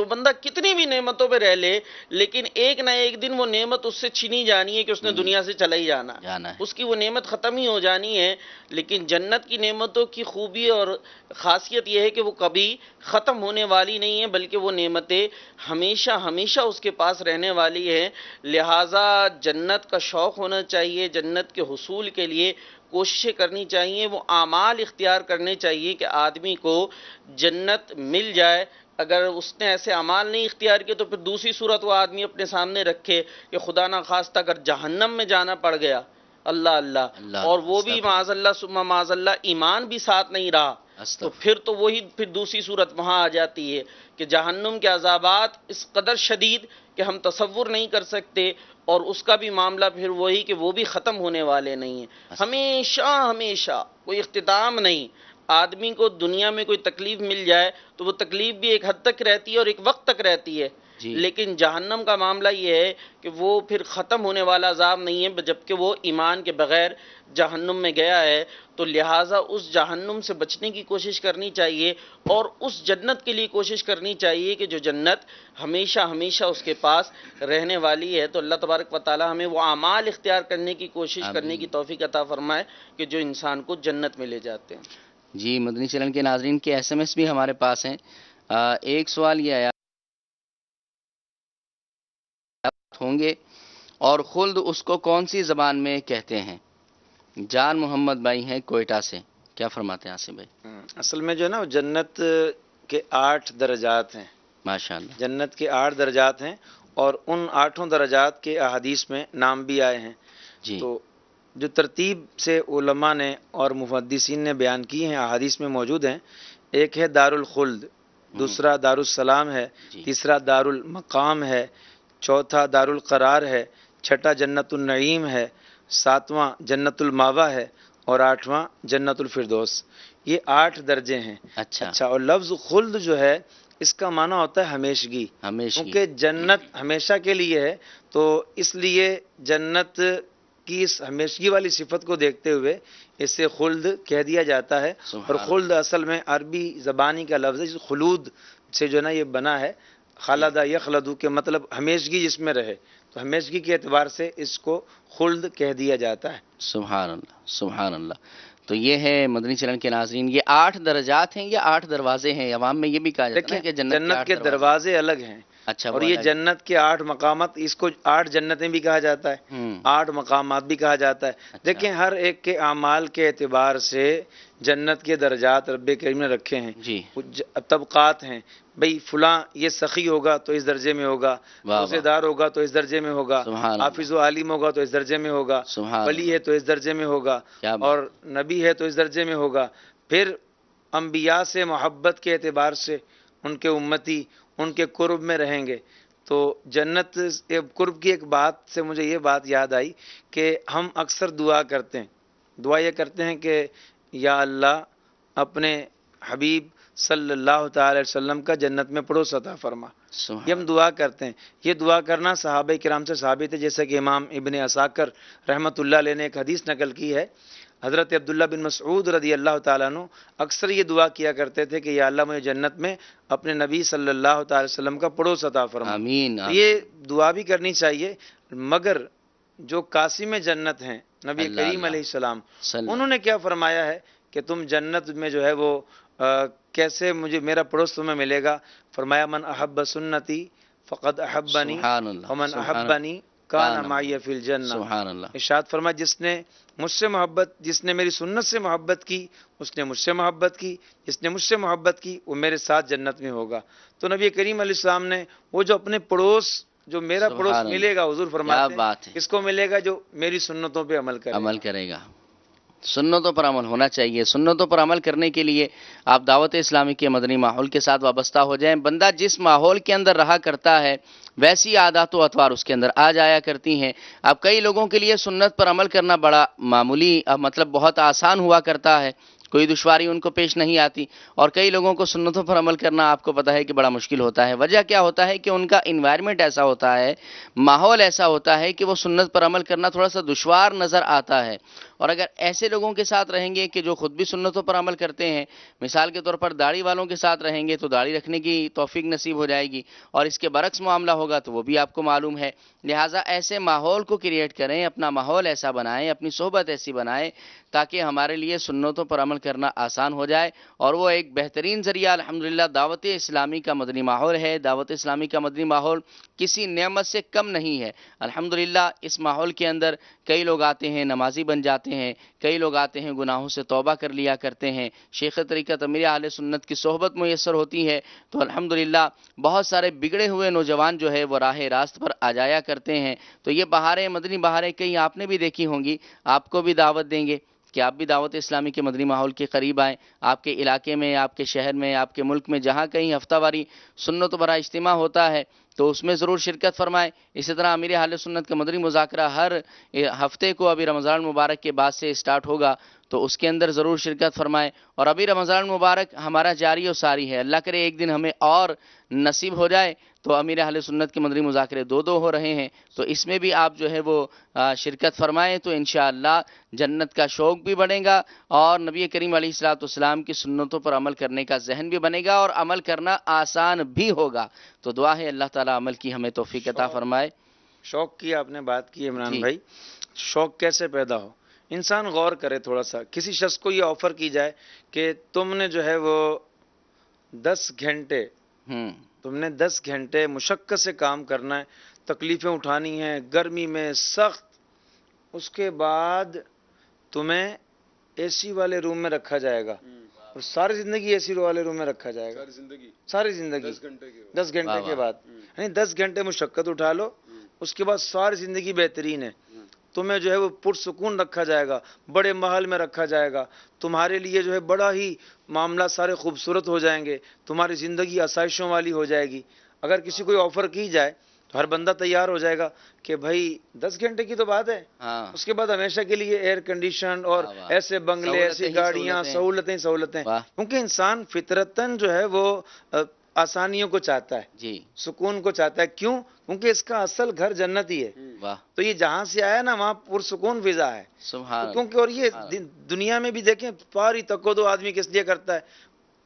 بندہ کتنی بھی نعمتوں پہ رہ لے، لیکن ایک نہ ایک دن وہ نعمت اس سے چھینی جانی ہے کہ اس نے دنیا سے چلا ہی جانا ہے، اس کی وہ نعمت ختم ہی ہو جانی ہے۔ لیکن جنت کی نعمتوں کی خوبی اور خاصیت یہ ہے کہ وہ کبھی ختم ہونے والی نہیں ہے، بلکہ وہ نعمتیں ہمیشہ ہمیشہ اس کے پاس رہنے والی ہیں۔ لہٰذا جنت کا شوق ہونا چاہیے، جنت کے حصول کے لیے کوششیں کرنی چاہیے، وہ اعمال اختیار کرنے چاہیے کہ آدمی کو جنت مل جائے۔ اگر اس نے ایسے اعمال نہیں اختیار کیے تو پھر دوسری صورت وہ آدمی اپنے سامنے رکھے کہ خدا نہ خواستہ اگر جہنم میں جانا پڑ گیا، اللہ اللہ، اللہ، اور وہ بھی استغفر معاذ اللہ ثم معاذ اللہ ایمان بھی ساتھ نہیں رہا، تو استغفر پھر وہی پھر دوسری صورت وہاں آ جاتی ہے کہ جہنم کے عذابات اس قدر شدید کہ ہم تصور نہیں کر سکتے، اور اس کا بھی معاملہ پھر وہی کہ وہ بھی ختم ہونے والے نہیں ہیں، ہمیشہ ہمیشہ کوئی اختتام نہیں۔ آدمی کو دنیا میں کوئی تکلیف مل جائے تو وہ تکلیف بھی ایک حد تک رہتی ہے اور ایک وقت تک رہتی ہے، جی لیکن جہنم کا معاملہ یہ ہے کہ وہ پھر ختم ہونے والا عذاب نہیں ہے، جبکہ وہ ایمان کے بغیر جہنم میں گیا ہے، تو لہٰذا اس جہنم سے بچنے کی کوشش کرنی چاہیے اور اس جنت کے لیے کوشش کرنی چاہیے کہ جو جنت ہمیشہ ہمیشہ اس کے پاس رہنے والی ہے۔ تو اللہ تبارک و تعالی ہمیں وہ اعمال اختیار کرنے کی کوشش کرنے کی توفیق عطا فرمائے کہ جو انسان کو جنت میں لے جاتے ہیں۔ جی، مدنی چینل کے ناظرین کے ایس ایم ایس بھی ہمارے پاس ہیں۔ ایک سوال یہ آیا ہوں گے، اور خلد اس کو کون سی زبان میں کہتے ہیں؟ جان محمد بھائی ہیں کوئٹہ سے، کیا فرماتے ہیں آصف بھائی؟ اصل میں جو ہے نا وہ جنت کے 8 درجات ہیں، ماشاء اللہ، جنت کے 8 درجات ہیں، اور ان 8 درجات کے احادیث میں نام بھی آئے ہیں۔ جی تو جو ترتیب سے علماء نے اور محدثین نے بیان کی ہیں احادیث میں موجود ہیں، ایک ہے دار الخلد، دوسرا دار السلام ہے، جی تیسرا دار المقام ہے، چوتھا دار القرار ہے، چھٹا جنت النعیم ہے، ساتواں جنت الماوا ہے، اور آٹھواں جنت الفردوس۔ یہ 8 درجے ہیں۔ اچھا، اور لفظ خلد جو ہے اس کا معنی ہوتا ہے ہمیشگی، ہمیشہ کیونکہ جنت ہمیشہ کے لیے ہے، تو اس لیے جنت کی اس ہمیشگی والی صفت کو دیکھتے ہوئے اسے خلد کہہ دیا جاتا ہے۔ اور خلد اصل میں عربی زبانی کا لفظ ہے، خلود سے جو ہے نا یہ بنا ہے، خالدہ یخلدو کے مطلب ہمیشگی جس میں رہے، تو ہمیشگی کے اعتبار سے اس کو خلد کہہ دیا جاتا ہے۔ سبحان اللہ، سبحان اللہ۔ تو یہ ہے مدنی چینل کے ناظرین، یہ 8 درجات ہیں یا 8 دروازے ہیں؟ عوام میں یہ بھی کہا جاتا ہے دیکھیں کہ جنت آٹھ کے دروازے الگ ہیں، اچھا، اور وہ یہ الگ جنت کے 8 مقامات، اس کو 8 جنتیں بھی کہا جاتا ہے، ہوں، 8 مقامات بھی کہا جاتا ہے۔ اچھا، دیکھیں ہر ایک کے اعمال کے اعتبار سے جنت کے درجات رب کریم نے رکھے ہیں، جی، طبقات ہیں، بھئی فلاں یہ سخی ہوگا تو اس درجے میں ہوگا، واہ روزے واہ، دار ہوگا تو اس درجے میں ہوگا، سبحان اللہ، حافظ و عالم ہوگا تو اس درجے میں ہوگا، سبحان ولی اللہ، ہے تو اس درجے میں ہوگا، کیا بات، اور نبی ہے تو اس درجے میں ہوگا۔ پھر انبیاء سے محبت کے اعتبار سے ان کے امتی ان کے قرب میں رہیں گے۔ تو جنت قرب کی ایک بات سے مجھے یہ بات یاد آئی کہ ہم اکثر دعا کرتے ہیں، دعا یہ کرتے ہیں کہ یا اللہ اپنے حبیب صلی اللہ تعالی علیہ وسلم کا جنت میں پڑوس عطا فرما، یہ ہم دعا کرتے ہیں۔ یہ دعا کرنا صحابہ کرام سے ثابت ہے، جیسا کہ امام ابن عساکر رحمۃ اللہ علیہ نے ایک حدیث نقل کی ہے، حضرت عبداللہ بن مسعود رضی اللہ تعالیٰ عنہ اکثر یہ دعا کیا کرتے تھے کہ یا اللہ مجھے جنت میں اپنے نبی صلی اللہ تعالی وسلم کا پڑوس عطا فرما۔ آمین، تو یہ دعا بھی کرنی چاہیے، مگر جو قاسم جنت ہیں نبی اللہ کریم اللہ، علیہ السلام، صلی انہوں نے کیا فرمایا ہے کہ تم جنت میں جو ہے وہ کیسے مجھے میرا پڑوس تمہیں ملے گا؟ فرمایا من احب سنتی فقد احبنی سبحان اللہ، ومن سبحان احبنی کان معی فی الجنہ۔ سبحان اللہ، ارشاد فرمایا جس نے مجھ سے محبت، جس نے میری سنت سے محبت کی اس نے مجھ سے محبت کی، جس نے مجھ سے محبت کی وہ میرے ساتھ جنت میں ہوگا۔ تو نبی کریم علیہ السلام نے وہ جو اپنے پڑوس، جو میرا سبحان پڑوس اللہ، ملے گا، حضور کیا فرماتے ہیں بات ہے، اس کو ملے گا جو میری سنتوں پہ عمل کرے عمل کرے گا۔ سنتوں پر عمل ہونا چاہیے۔ سنتوں پر عمل کرنے کے لیے آپ دعوت اسلامی کے مدنی ماحول کے ساتھ وابستہ ہو جائیں۔ بندہ جس ماحول کے اندر رہا کرتا ہے ویسی عادات و اطوار اس کے اندر آ جایا کرتی ہیں۔ اب کئی لوگوں کے لیے سنت پر عمل کرنا بڑا معمولی مطلب بہت آسان ہوا کرتا ہے، کوئی دشواری ان کو پیش نہیں آتی، اور کئی لوگوں کو سنتوں پر عمل کرنا آپ کو پتہ ہے کہ بڑا مشکل ہوتا ہے۔ وجہ کیا ہوتا ہے کہ ان کا انوائرمنٹ ایسا ہوتا ہے، ماحول ایسا ہوتا ہے کہ وہ سنت پر عمل کرنا تھوڑا سا دشوار نظر آتا ہے۔ اور اگر ایسے لوگوں کے ساتھ رہیں گے کہ جو خود بھی سنتوں پر عمل کرتے ہیں، مثال کے طور پر داڑھی والوں کے ساتھ رہیں گے تو داڑھی رکھنے کی توفیق نصیب ہو جائے گی، اور اس کے برعکس معاملہ ہوگا تو وہ بھی آپ کو معلوم ہے۔ لہٰذا ایسے ماحول کو کریٹ کریں، اپنا ماحول ایسا بنائیں، اپنی صحبت ایسی بنائیں تاکہ ہمارے لیے سنتوں پر عمل عمل کرنا آسان ہو جائے، اور وہ ایک بہترین ذریعہ الحمدللہ دعوت اسلامی کا مدنی ماحول ہے۔ دعوت اسلامی کا مدنی ماحول کسی نعمت سے کم نہیں ہے الحمدللہ۔ اس ماحول کے اندر کئی لوگ آتے ہیں نمازی بن جاتے ہیں، کئی لوگ آتے ہیں گناہوں سے توبہ کر لیا کرتے ہیں، شیخ طریقت امیر اہل سنت کی صحبت میسر ہوتی ہے، تو الحمدللہ بہت سارے بگڑے ہوئے نوجوان جو ہے وہ راہ راست پر آ جایا کرتے ہیں۔ تو یہ بہاریں، مدنی بہاریں کئی آپ نے بھی دیکھی ہوں گی، آپ کو بھی دعوت دیں گے کہ آپ بھی دعوت اسلامی کے مدنی ماحول کے قریب آئیں۔ آپ کے علاقے میں، آپ کے شہر میں، آپ کے ملک میں جہاں کہیں ہفتہ واری سنت و برا اجتماع ہوتا ہے تو اس میں ضرور شرکت فرمائیں۔ اسی طرح امیر اہل سنت کا مدنی مذاکرہ ہر ہفتے کو ابھی رمضان المبارک کے بعد سے اسٹارٹ ہوگا، تو اس کے اندر ضرور شرکت فرمائیں۔ اور ابھی رمضان المبارک ہمارا جاری و ساری ہے، اللہ کرے ایک دن ہمیں اور نصیب ہو جائے تو امیر اہل سنت کے مدنی مذاکرے دو ہو رہے ہیں، تو اس میں بھی آپ جو ہے وہ شرکت فرمائیں تو انشاءاللہ جنت کا شوق بھی بڑھے گا، اور نبی کریم علیہ الصلوۃ والسلام کی سنتوں پر عمل کرنے کا ذہن بھی بنے گا، اور عمل کرنا آسان بھی ہوگا۔ تو دعا ہے اللہ تعالیٰ عمل کی ہمیں توفیق عطا فرمائے۔ شوق کی آپ نے بات کی عمران جی۔ بھائی، شوق کیسے پیدا ہو؟ انسان غور کرے تھوڑا سا۔ کسی شخص کو یہ آفر کی جائے کہ تم نے جو ہے وہ 10 گھنٹے ہوں تم نے 10 گھنٹے مشقت سے کام کرنا ہے، تکلیفیں اٹھانی ہیں گرمی میں سخت، اس کے بعد تمہیں اے سی والے روم میں رکھا جائے گا اور ساری زندگی اے سی والے روم میں رکھا جائے گا، ساری زندگی ساری زندگی 10 گھنٹے کے 10 گھنٹے کے بعد، یعنی 10 گھنٹے مشقت اٹھا لو، اس کے بعد ساری زندگی بہترین ہے، تمہیں جو ہے وہ پرسکون رکھا جائے گا، بڑے محل میں رکھا جائے گا، تمہارے لیے جو ہے بڑا ہی معاملات سارے خوبصورت ہو جائیں گے، تمہاری زندگی آسائشوں والی ہو جائے گی۔ اگر کسی کو آفر کی جائے تو ہر بندہ تیار ہو جائے گا کہ بھائی 10 گھنٹے کی تو بات ہے، ہاں اس کے بعد ہمیشہ کے لیے ایئر کنڈیشن اور واہ واہ، ایسے بنگلے، سہولتیں ایسی ہی گاڑیاں، سہولتیں۔ سہولتیں، واہ کیونکہ انسان فطرتاً جو ہے وہ آسانیوں کو چاہتا ہے، جی سکون کو چاہتا ہے۔ کیوں؟ کیونکہ اس کا اصل گھر جنت ہی ہے، واہ تو یہ جہاں سے آیا نا وہاں پرسکون فضا ہے۔ سبحان کیونکہ اور یہ دنیا میں بھی دیکھیں پاری تکو دو آدمی کس لیے کرتا ہے؟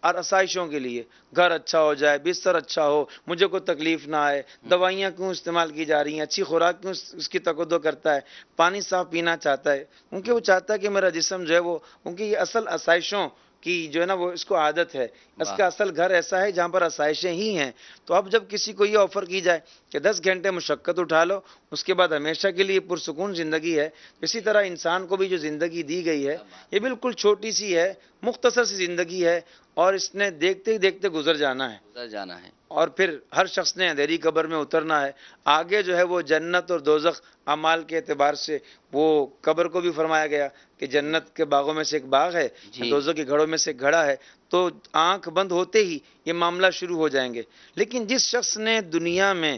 اور آسائشوں کے لیے، گھر اچھا ہو جائے، بستر اچھا ہو، مجھے کوئی تکلیف نہ آئے، دوائیاں کیوں استعمال کی جا رہی ہیں، اچھی خوراک کیوں اس کی تقدو کرتا ہے، پانی صاف پینا چاہتا ہے، کیونکہ وہ چاہتا ہے کہ میرا جسم جو ہے وہ، کیونکہ یہ اصل آسائشوں کی جو ہے نا وہ اس کو عادت ہے، اس کا اصل گھر ایسا ہے جہاں پر آسائشیں ہی ہیں۔ تو اب جب کسی کو یہ آفر کی جائے کہ 10 گھنٹے مشقت اٹھا لو، اس کے بعد ہمیشہ کے لیے پرسکون زندگی ہے، اسی طرح انسان کو بھی جو زندگی دی گئی ہے یہ بالکل چھوٹی سی ہے، مختصر سی زندگی ہے، اور اس نے دیکھتے ہی دیکھتے گزر جانا ہے، گزر جانا ہے۔ اور پھر ہر شخص نے اندھیری قبر میں اترنا ہے۔ آگے جو ہے وہ جنت اور دوزخ اعمال کے اعتبار سے، وہ قبر کو بھی فرمایا گیا کہ جنت کے باغوں میں سے ایک باغ ہے، جی۔ دوزخ کے گھڑوں میں سے ایک گھڑا ہے، تو آنکھ بند ہوتے ہی یہ معاملہ شروع ہو جائیں گے۔ لیکن جس شخص نے دنیا میں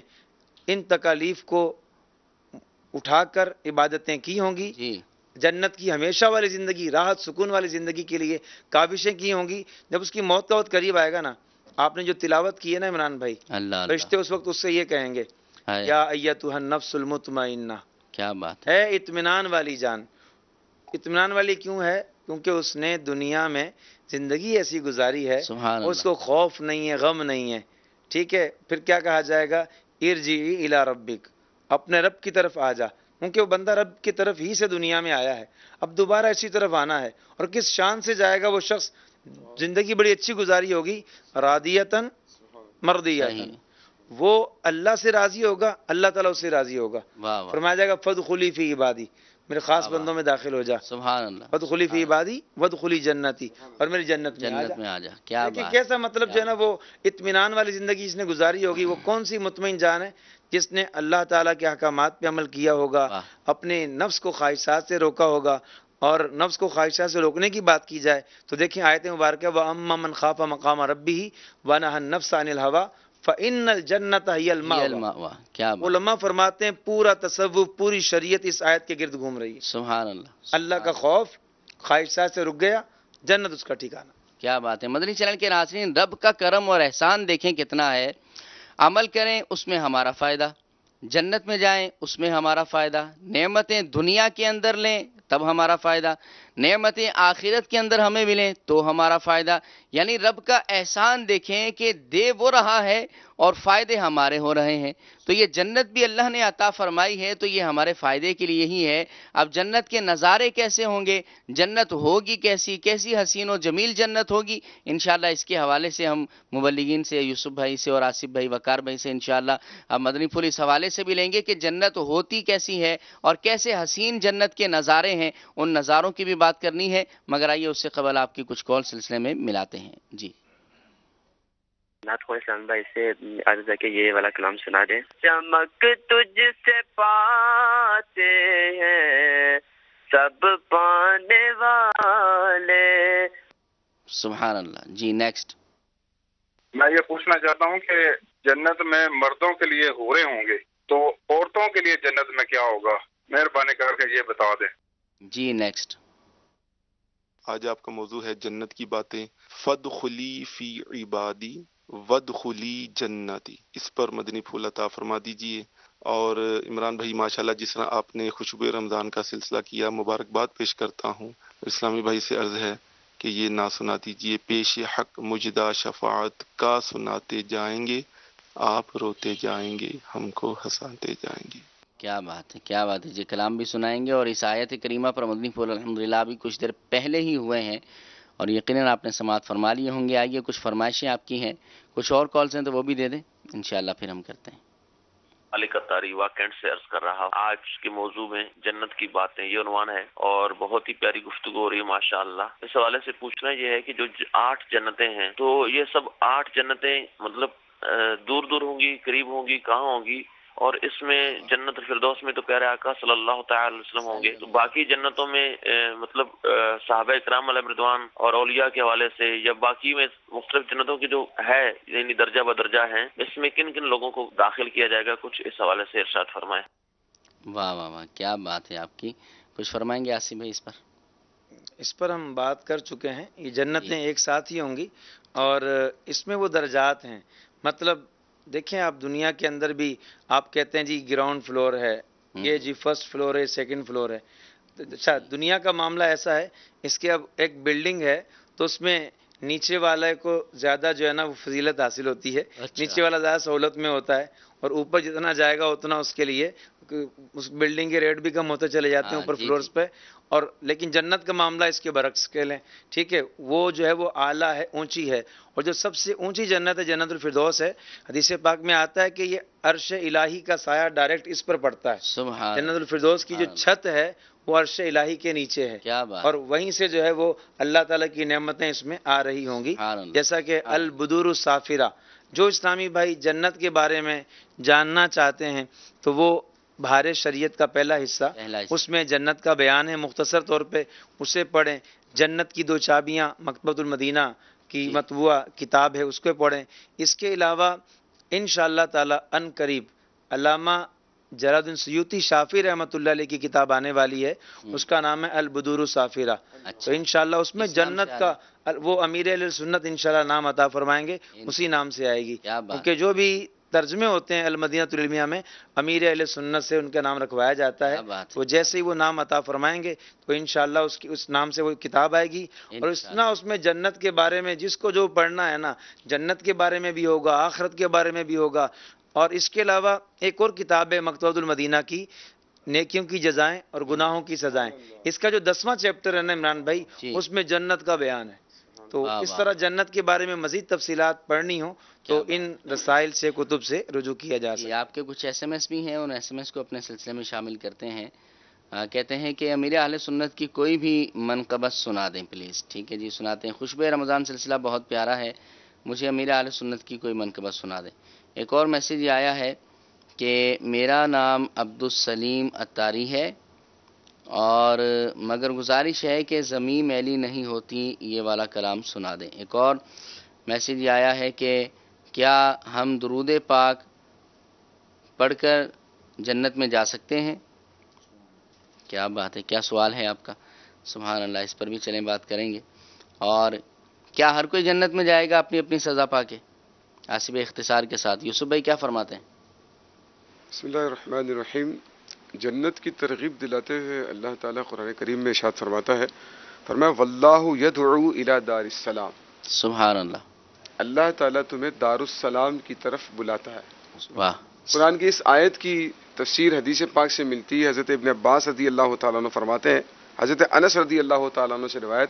ان تکالیف کو اٹھا کر عبادتیں کی ہوں گی، جی جنت کی ہمیشہ والی زندگی، راحت سکون والی زندگی کے لیے کاوشیں کی ہوں گی، جب اس کی موت کا وقت قریب آئے گا نا، آپ نے جو تلاوت کی ہے نا عمران بھائی، اللہ فرشتے اس وقت اس سے یہ کہیں گے، اللہ یا ایتھا النفس المطمئنہ، کیا بات ہے۔ ہے اطمینان والی جان۔ اطمینان والی کیوں ہے؟ کیونکہ اس نے دنیا میں زندگی ایسی گزاری ہے، سبحان اس کو خوف نہیں ہے، غم نہیں ہے، ٹھیک ہے؟ پھر کیا کہا جائے گا؟ ارجعی الی ربک، اپنے رب کی طرف آ جا، کیونکہ وہ بندہ رب کی طرف ہی سے دنیا میں آیا ہے، اب دوبارہ اسی طرف آنا ہے، اور کس شان سے جائے گا وہ شخص؟ زندگی بڑی اچھی گزاری ہوگی، راضیتاً مرضیتاً، صحیح۔ وہ اللہ سے راضی ہوگا، اللہ تعالیٰ اس سے راضی ہوگا، واہ واہ فرمایا جائے گا فادخلی فی عبادی، میرے خاص واہ واہ۔ بندوں میں داخل ہو جا، سبحان اللہ، فادخلی فی عبادی وادخلی جنتی، اور میری جنت میں آ جنت جا۔ میں آ جا، کیا دیکھیں بات کیسا مطلب جو ہے نا وہ اطمینان والی زندگی جس نے گزاری ہوگی، وہ کون سی مطمئن جان ہے؟ جس نے اللہ تعالیٰ کے احکامات پہ عمل کیا ہوگا، واہ۔ اپنے نفس کو خواہشات سے روکا ہوگا، اور نفس کو خواہشات سے روکنے کی بات کی جائے تو دیکھیں آیت مبارکہ وَأَمَّا مَنْ خَافَ مَقَامَ رَبِّهِ وَنَهَى النَّفْسَ عَنِ الْهَوَىٰ فَإِنَّ الْجَنَّةَ هِيَ یہ الْمَأْوَىٰ۔ المأویٰ، کیا بات، علماء فرماتے ہیں پورا تصوف، پوری شریعت اس آیت کے گرد گھوم رہی ہے۔ سبحان اللہ، اللہ کا خوف، خواہشات سے رک گیا، جنت اس کا ٹھکانہ۔ کیا بات ہے۔ مدنی چینل کے ناظرین، رب کا کرم اور احسان دیکھیں کتنا ہے، عمل کریں اس میں ہمارا فائدہ، جنت میں جائیں اس میں ہمارا فائدہ، نعمتیں دنیا کے اندر لیں تب ہمارا فائدہ، نعمتیں آخرت کے اندر ہمیں ملیں تو ہمارا فائدہ، یعنی رب کا احسان دیکھیں کہ دے وہ رہا ہے اور فائدے ہمارے ہو رہے ہیں۔ تو یہ جنت بھی اللہ نے عطا فرمائی ہے تو یہ ہمارے فائدے کے لیے ہی ہے۔ اب جنت کے نظارے کیسے ہوں گے، جنت ہوگی کیسی، کیسی حسین و جمیل جنت ہوگی، انشاءاللہ اس کے حوالے سے ہم مبلغین سے، یوسف بھائی سے اور آصف بھائی، وقار بھائی سے انشاءاللہ مدنی پھول اس حوالے سے بھی لیں گے کہ جنت ہوتی کیسی ہے اور کیسے حسین جنت کے نظارے ہیں، ان نظاروں کی بھی بات کرنی ہے، مگر آئیے اس سے قبل آپ کی کچھ کال سلسلے میں ملاتے ہیں۔ جی نعت خوش اسلام بھائی سے عرض ہے کہ یہ والا کلام سنا دیں۔ چمک تجھ سے پاتے ہیں سب پانے والے۔ سبحان اللہ۔ جی نیکسٹ۔ میں یہ پوچھنا چاہتا ہوں کہ جنت میں مردوں کے لیے حوریں ہوں گے تو عورتوں کے لیے جنت میں کیا ہوگا؟ مہربانی کر کے یہ بتا دیں۔ جی نیکسٹ۔ آج آپ کا موضوع ہے جنت کی باتیں۔ فادخلی فی عبادی وادخلی جنتی، اس پر مدنی پھول عطا فرما دیجئے۔ اور عمران بھائی ماشاءاللہ جس طرح آپ نے خوشبو رمضان کا سلسلہ کیا، مبارکباد پیش کرتا ہوں۔ اسلامی بھائی سے عرض ہے کہ یہ نہ سنا دیجئے۔ پیش حق مجدہ شفاعت کا سناتے جائیں گے، آپ روتے جائیں گے، ہم کو ہنساتے جائیں گے۔ کیا بات ہے، کیا بات ہے جی، کلام بھی سنائیں گے اور اس آیت کریمہ پر مدنی پھول الحمدللہ بھی کچھ دیر پہلے ہی ہوئے ہیں اور یقیناً آپ نے سماعت فرما لیے ہوں گے۔ آئیے کچھ فرمائشیں آپ کی ہیں، کچھ اور کالز ہیں تو وہ بھی دے دیں، انشاءاللہ پھر ہم کرتے ہیں۔ علی قطاری واقعات سے عرض کر رہا ہوں۔ آج کے موضوع میں جنت کی باتیں یہ عنوان ہے اور بہت ہی پیاری گفتگو ہو رہی ہے ماشاءاللہ۔ اس حوالے سے پوچھنا یہ ہے کہ جو 8 جنتیں ہیں تو یہ سب 8 جنتیں مطلب دور دور ہوں گی، قریب ہوں گی، کہاں ہوں گی؟ اور اس میں جنت الفردوس میں تو پیارے آقا صلی اللہ تعالی علیہ وسلم ہوں گے، تو باقی جنتوں میں مطلب صحابہ کرام علیہ رضوان اور اولیاء کے حوالے سے یا باقی میں مختلف جنتوں کی جو ہے یعنی درجہ بدرجہ ہیں، اس میں کن کن لوگوں کو داخل کیا جائے گا، کچھ اس حوالے سے ارشاد فرمائیں۔ واہ واہ واہ، کیا بات ہے آپ کی، کچھ فرمائیں گے آصف بھائی اس پر؟ اس پر ہم بات کر چکے ہیں، یہ جنتیں ایک ساتھ ہی ہوں گی اور اس میں وہ درجات ہیں۔ مطلب دیکھیں آپ دنیا کے اندر بھی آپ کہتے ہیں جی گراؤنڈ فلور ہے، یہ جی فرسٹ فلور ہے، سیکنڈ فلور ہے۔ اچھا دنیا کا معاملہ ایسا ہے، اس کے اب ایک بلڈنگ ہے تو اس میں نیچے والے کو زیادہ جو ہے نا وہ فضیلت حاصل ہوتی ہے، نیچے والا زیادہ سہولت میں ہوتا ہے اور اوپر جتنا جائے گا اتنا اس کے لیے اس بلڈنگ کے ریٹ بھی کم ہوتے چلے جاتے ہیں اوپر فلورز پہ۔ اور لیکن جنت کا معاملہ اس کے برعکس کے لیں، ٹھیک ہے، وہ جو ہے وہ اعلیٰ ہے، اونچی ہے، اور جو سب سے اونچی جنت ہے جنت الفردوس ہے۔ حدیث پاک میں آتا ہے کہ یہ عرش الہی کا سایہ ڈائریکٹ اس پر پڑتا ہے۔ سبحان جنت الفردوس کی جو چھت ہے وہ عرش الہی کے نیچے ہے، کیا بات، اور وہیں سے جو ہے وہ اللہ تعالیٰ کی نعمتیں اس میں آ رہی ہوں گی، جیسا کہ البدور الصافرہ۔ جو اسلامی بھائی جنت کے بارے میں جاننا چاہتے ہیں تو وہ بہار شریعت کا پہلا حصہ، اس میں جنت کا بیان ہے، مختصر طور پہ اسے پڑھیں۔ جنت کی 2 چابیاں مکتبۃ المدینہ کی مطبوعہ کتاب ہے، اس کو پڑھیں۔ اس کے علاوہ انشاءاللہ تعالی ان قریب علامہ جلال الدین سیوطی شافعی رحمۃ اللہ علیہ کی کتاب آنے والی ہے، اس کا نام ہے البدور الصافرہ۔ تو انشاءاللہ اس میں جنت کا وہ امیر اہل سنت انشاءاللہ نام عطا فرمائیں گے، اسی نام سے آئے گی، کیونکہ جو بھی ترجمے ہوتے ہیں المدینہ العلمیہ میں امیر اہل سنت سے ان کا نام رکھوایا جاتا ہے، تو جیسے ہی وہ نام عطا فرمائیں گے تو انشاءاللہ اس نام سے وہ کتاب آئے گی، اور اس میں جنت کے بارے میں جس کو جو پڑھنا ہے نا، جنت کے بارے میں بھی ہوگا، آخرت کے بارے میں بھی ہوگا۔ اور اس کے علاوہ ایک اور کتاب ہے مکتبۃ المدینہ کی، نیکیوں کی جزائیں اور گناہوں کی سزائیں۔ اس کا جو 10واں چیپٹر ہے نا عمران بھائی، اس میں جنت کا بیان ہے۔ تو اس طرح جنت کے بارے میں مزید تفصیلات پڑھنی ہو تو ان رسائل سے، کتب سے رجوع کیا جا سکتا ہے۔ آپ کے کچھ ایس ایم ایس بھی ہیں، ان ایس ایم ایس کو اپنے سلسلے میں شامل کرتے ہیں۔ کہتے ہیں کہ امیر اہل سنت کی کوئی بھی منقبت سنا دیں پلیز۔ ٹھیک ہے جی، سناتے ہیں۔ خوشبو رمضان سلسلہ بہت پیارا ہے، مجھے امیر اہل سنت کی کوئی منقبت سنا دیں۔ ایک اور میسیج آیا ہے کہ میرا نام عبدالسلیم اتاری ہے اور مگر گزارش ہے کہ زمین میلی نہیں ہوتی، یہ والا کلام سنا دیں۔ ایک اور میسیج آیا ہے کہ کیا ہم درود پاک پڑھ کر جنت میں جا سکتے ہیں؟ کیا بات ہے، کیا سوال ہے آپ کا، سبحان اللہ، اس پر بھی چلیں بات کریں گے۔ اور کیا ہر کوئی جنت میں جائے گا اپنی اپنی سزا پا کے؟ آصف اختصار کے ساتھ یوسف بھائی کیا فرماتے ہیں؟ بسم اللہ الرحمن الرحیم۔ جنت کی ترغیب دلاتے ہوئے اللہ تعالیٰ قرآن کریم میں ارشاد فرماتا ہے، فرمایا واللہ یدعو الی دار السلام، سبحان اللہ، اللہ تعالیٰ تمہیں دار السلام کی طرف بلاتا ہے۔ واہ، قرآن کی اس آیت کی تفسیر حدیث پاک سے ملتی ہے۔ حضرت ابن عباس رضی اللہ تعالیٰ عنہ فرماتے ہیں، حضرت انس رضی اللہ تعالیٰ عنہ سے روایت،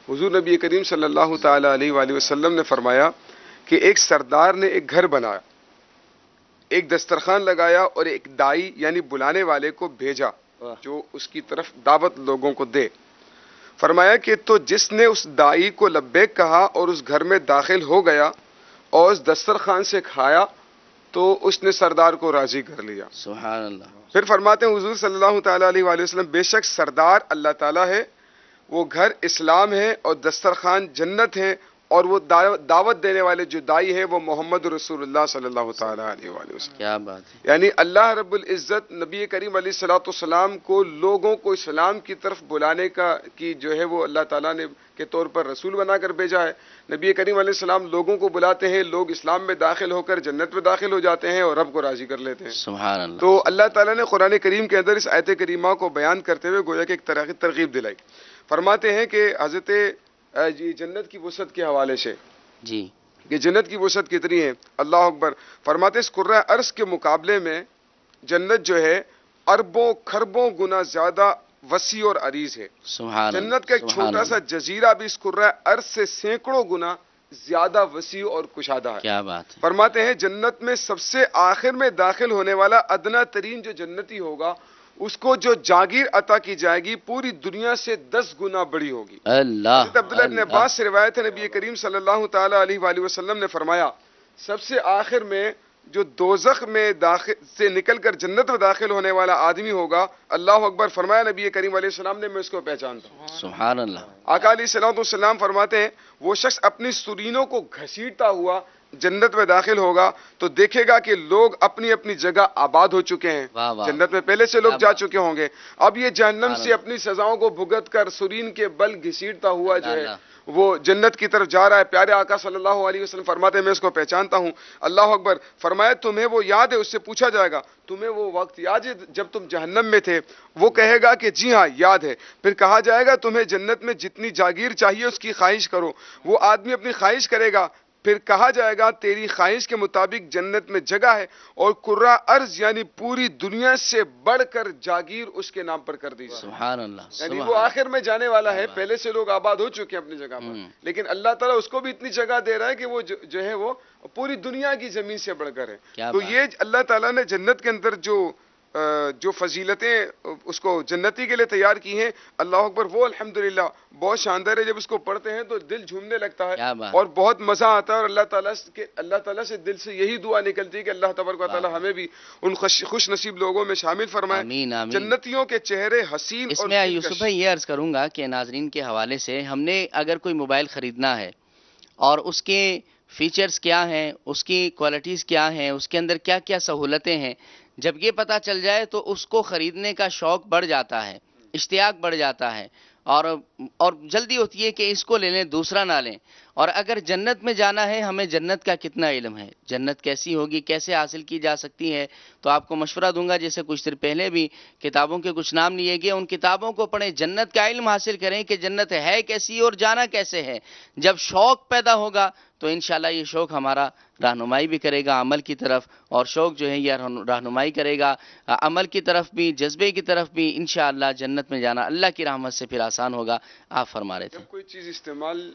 حضور نبی کریم صلی اللہ تعالیٰ علیہ وآلہ وسلم نے فرمایا کہ ایک سردار نے ایک گھر بنایا، ایک دسترخوان لگایا اور ایک دائی یعنی بلانے والے کو بھیجا جو اس کی طرف دعوت لوگوں کو دے۔ فرمایا کہ تو جس نے اس دائی کو لبیک کہا اور اس گھر میں داخل ہو گیا اور اس دسترخوان سے کھایا تو اس نے سردار کو راضی کر لیا۔ سبحان اللہ، پھر فرماتے ہیں حضور صلی اللہ تعالیٰ علیہ وآلہ وسلم، بے شک سردار اللہ تعالیٰ ہے، وہ گھر اسلام ہے اور دسترخوان جنت ہے، اور وہ دعوت دینے والے جو دائی ہیں وہ محمد رسول اللہ صلی اللہ تعالیٰ علیہ وآلہ وسلم۔ کیا بات ہے، یعنی اللہ رب العزت نبی کریم علیہ الصلوۃ والسلام کو لوگوں کو اسلام کی طرف بلانے کی جو ہے وہ اللہ تعالیٰ نے کے طور پر رسول بنا کر بھیجا ہے۔ نبی کریم علیہ السلام لوگوں کو بلاتے ہیں، لوگ اسلام میں داخل ہو کر جنت میں داخل ہو جاتے ہیں اور رب کو راضی کر لیتے ہیں۔ سبحان اللہ، تو اللہ تعالیٰ نے قرآن کریم کے اندر اس آیت کریمہ کو بیان کرتے ہوئے گویا کہ ایک طرح کی ترغیب دلائی۔ فرماتے ہیں کہ حضرت جنت کی وسعت کے حوالے سے جی، کہ جنت کی وسعت کتنی ہے، اللہ اکبر، فرماتے اس کرۂ ارض کے مقابلے میں جنت جو ہے اربوں کھربوں گنا زیادہ وسیع اور عریض ہے۔ سبحان اللہ، جنت کا ایک سبحان چھوٹا سا اللہ، جزیرہ بھی اس کرۂ ارض سے سینکڑوں گنا زیادہ وسیع اور کشادہ ہے۔ کیا بات ہے، فرماتے ہیں جنت میں سب سے آخر میں داخل ہونے والا ادنا ترین جو جنتی ہوگا، اس کو جو جاگیر عطا کی جائے گی پوری دنیا سے 10 گنا بڑی ہوگی۔ اللہ، حضرت عبداللہ ابن عباس سے روایت ہے، نبی کریم صلی اللہ تعالیٰ علیہ وآلہ وسلم نے فرمایا سب سے آخر میں جو دوزخ میں سے نکل کر جنت میں داخل ہونے والا آدمی ہوگا، اللہ اکبر، فرمایا نبی کریم علیہ السلام نے میں اس کو پہچانتا ہوں۔ سبحان اللہ، آقا علیہ الصلوۃ والسلام فرماتے ہیں وہ شخص اپنی سرینوں کو گھسیٹتا ہوا جنت میں داخل ہوگا تو دیکھے گا کہ لوگ اپنی اپنی جگہ آباد ہو چکے ہیں، واہ واہ، جنت میں پہلے سے لوگ کیا جا بات، چکے ہوں گے، اب یہ جہنم سے اپنی سزاؤں کو بھگت کر سرین کے بل گھسیٹتا ہوا جو ہے اللہ، وہ جنت کی طرف جا رہا ہے۔ پیارے آقا صلی اللہ علیہ وسلم فرماتے ہیں میں اس کو پہچانتا ہوں، اللہ اکبر، فرمایا تمہیں وہ یاد ہے، اس سے پوچھا جائے گا تمہیں وہ وقت یاد ہے جب تم جہنم میں تھے؟ وہ کہے گا کہ جی ہاں یاد ہے۔ پھر کہا جائے گا تمہیں جنت میں جتنی جاگیر چاہیے اس کی خواہش کرو، وہ آدمی اپنی خواہش کرے گا، پھر کہا جائے گا تیری خواہش کے مطابق جنت میں جگہ ہے اور کرہ ارض یعنی پوری دنیا سے بڑھ کر جاگیر اس کے نام پر کر دی جائے۔ سبحان اللہ، یعنی سبحان وہ اللہ، آخر میں جانے والا ہے، پہلے سے لوگ آباد ہو چکے ہیں اپنی جگہ پر، لیکن اللہ تعالیٰ اس کو بھی اتنی جگہ دے رہا ہے کہ وہ جو ہے وہ پوری دنیا کی زمین سے بڑھ کر ہے۔ کیا تو بات، یہ اللہ تعالیٰ نے جنت کے اندر جو فضیلتیں اس کو جنتی کے لیے تیار کی ہیں، اللہ اکبر، وہ الحمدللہ بہت شاندار ہے۔ جب اس کو پڑھتے ہیں تو دل جھومنے لگتا ہے کیا بات، اور بہت مزہ آتا ہے، اور اللہ تعالیٰ سے دل سے یہی دعا نکلتی ہے کہ اللہ تبارک و تعالیٰ ہمیں بھی ان خوش نصیب لوگوں میں شامل فرمائے۔ آمین آمین۔ جنتیوں کے چہرے حسین اس اور میں دلکش۔ یوسف بھائی یہ عرض کروں گا کہ ناظرین کے حوالے سے ہم نے اگر کوئی موبائل خریدنا ہے اور اس کے فیچرز کیا ہیں، اس کی کوالٹیز کیا ہیں، اس کے اندر کیا کیا سہولتیں ہیں، جب یہ پتہ چل جائے تو اس کو خریدنے کا شوق بڑھ جاتا ہے، اشتیاق بڑھ جاتا ہے، اور جلدی ہوتی ہے کہ اس کو لے لیں دوسرا نہ لیں۔ اور اگر جنت میں جانا ہے، ہمیں جنت کا کتنا علم ہے، جنت کیسی ہوگی، کیسے حاصل کی جا سکتی ہے، تو آپ کو مشورہ دوں گا جیسے کچھ دیر پہلے بھی کتابوں کے کچھ نام لیے گئے، ان کتابوں کو پڑھیں، جنت کا علم حاصل کریں کہ جنت ہے کیسی اور جانا کیسے ہے۔ جب شوق پیدا ہوگا تو انشاءاللہ یہ شوق ہمارا رہنمائی بھی کرے گا عمل کی طرف، اور شوق جو ہے یہ رہنمائی کرے گا عمل کی طرف بھی، جذبے کی طرف بھی۔ انشاءاللہ جنت میں جانا اللہ کی رحمت سے پھر آسان ہوگا۔ آپ فرما رہے تھے جب کوئی چیز استعمال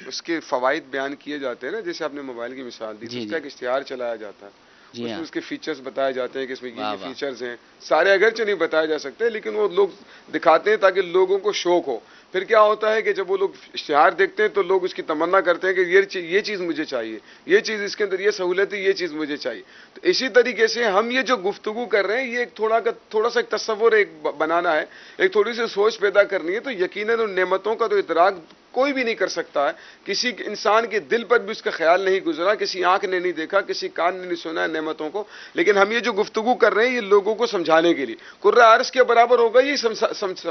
اس کے فوائد بیان کیے جاتے ہیں نا، جیسے آپ نے موبائل کی مثال دی، جی اس کا ایک اشتہار چلایا جاتا ہے، جی اس ہاں، میں اس کے فیچرز بتائے جاتے ہیں کہ اس میں واہ یہ واہ، فیچرز ہیں، سارے اگرچہ نہیں بتائے جا سکتے لیکن وہ لوگ دکھاتے ہیں تاکہ لوگوں کو شوق ہو۔ پھر کیا ہوتا ہے کہ جب وہ لوگ اشتہار دیکھتے ہیں تو لوگ اس کی تمنا کرتے ہیں کہ یہ چیز مجھے چاہیے، یہ چیز اس کے اندر یہ سہولت ہے، یہ چیز مجھے چاہیے۔ تو اسی طریقے سے ہم یہ جو گفتگو کر رہے ہیں، یہ ایک تھوڑا سا ایک تصور بنانا ہے، ایک تھوڑی سی سوچ پیدا کرنی ہے، تو یقیناً ان نعمتوں کا تو ادراک کوئی بھی نہیں کر سکتا ہے، کسی انسان کے دل پر بھی اس کا خیال نہیں گزرا، کسی آنکھ نے نہیں دیکھا، کسی کان نے نہیں سنا ہے نعمتوں کو، لیکن ہم یہ جو گفتگو کر رہے ہیں یہ لوگوں کو سمجھانے کے لیے، کرۂ ارض کے برابر ہوگا یہ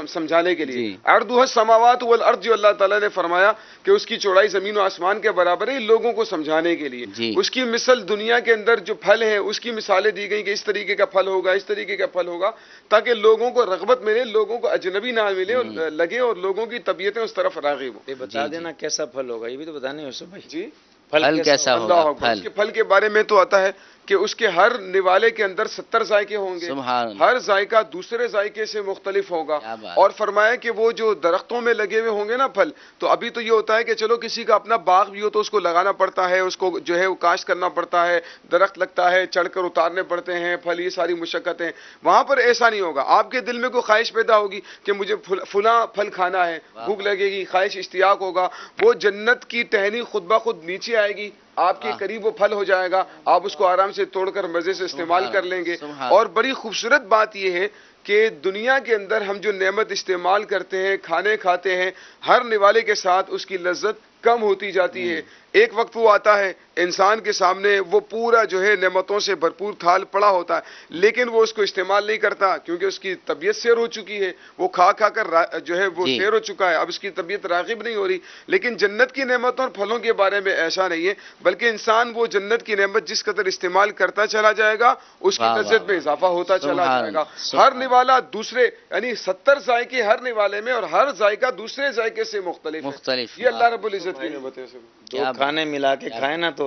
سمجھانے کے لیے، جی۔ اردوہ السماوات السماوات والارض جو اللہ تعالیٰ نے فرمایا کہ اس کی چوڑائی زمین و آسمان کے برابر ہے، لوگوں کو سمجھانے کے لیے جی۔ اس کی مثل دنیا کے اندر جو پھل ہیں اس کی مثالیں دی گئی کہ اس طریقے کا پھل ہوگا، اس طریقے کا پھل ہوگا، تاکہ لوگوں کو رغبت ملے، لوگوں کو اجنبی نہ ملے اور لگے، اور لوگوں کی طبیعتیں اس طرف راغب ہوں۔ یہ بتا دینا کیسا پھل ہوگا، یہ بھی تو بتانے یوسف بھائی، جی پھل کیسا اللہ ہوگا؟ اکبر۔ اس کے پھل کے بارے میں تو آتا ہے کہ اس کے ہر نوالے کے اندر 70 ذائقے ہوں گے، سبحان اللہ، ہر ذائقہ دوسرے ذائقے سے مختلف ہوگا، کیا بات۔ اور فرمایا کہ وہ جو درختوں میں لگے ہوئے ہوں گے نا پھل، تو ابھی تو یہ ہوتا ہے کہ چلو کسی کا اپنا باغ بھی ہو تو اس کو لگانا پڑتا ہے، اس کو جو ہے وہ کاشت کرنا پڑتا ہے، درخت لگتا ہے، چڑھ کر اتارنے پڑتے ہیں پھل، یہ ساری مشقتیں۔ وہاں پر ایسا نہیں ہوگا، آپ کے دل میں کوئی خواہش پیدا ہوگی کہ مجھے فلاں پھل کھانا ہے، بھوک لگے گی، خواہش اشتیاق ہوگا، وہ جنت کی ٹہنی خود بخود نیچے آئے گی، آپ کے قریب وہ پھل ہو جائے گا، آپ اس کو آرام سے توڑ کر مزے سے استعمال کر لیں گے۔ اور بڑی خوبصورت بات یہ ہے کہ دنیا کے اندر ہم جو نعمت استعمال کرتے ہیں، کھانے کھاتے ہیں، ہر نوالے کے ساتھ اس کی لذت کم ہوتی جاتی ہے۔ ایک وقت وہ آتا ہے انسان کے سامنے وہ پورا جو ہے نعمتوں سے بھرپور تھال پڑا ہوتا ہے، لیکن وہ اس کو استعمال نہیں کرتا کیونکہ اس کی طبیعت سیر ہو چکی ہے، وہ کھا کھا کر جو ہے وہ سیر ہو چکا ہے، اب اس کی طبیعت راغب نہیں ہو رہی۔ لیکن جنت کی نعمتوں اور پھلوں کے بارے میں ایسا نہیں ہے، بلکہ انسان وہ جنت کی نعمت جس قدر استعمال کرتا چلا جائے گا اس کی لذت میں اضافہ ہوتا چلا جائے گا۔ ہر نوالا دوسرے، یعنی 70 ذائقے ہر نوالے میں، اور ہر ذائقہ دوسرے ذائقے سے مختلف ہے۔ یہ اللہ رب العزت کی نعمت ہے۔ دو کھانے ملا کے کھائے نا تو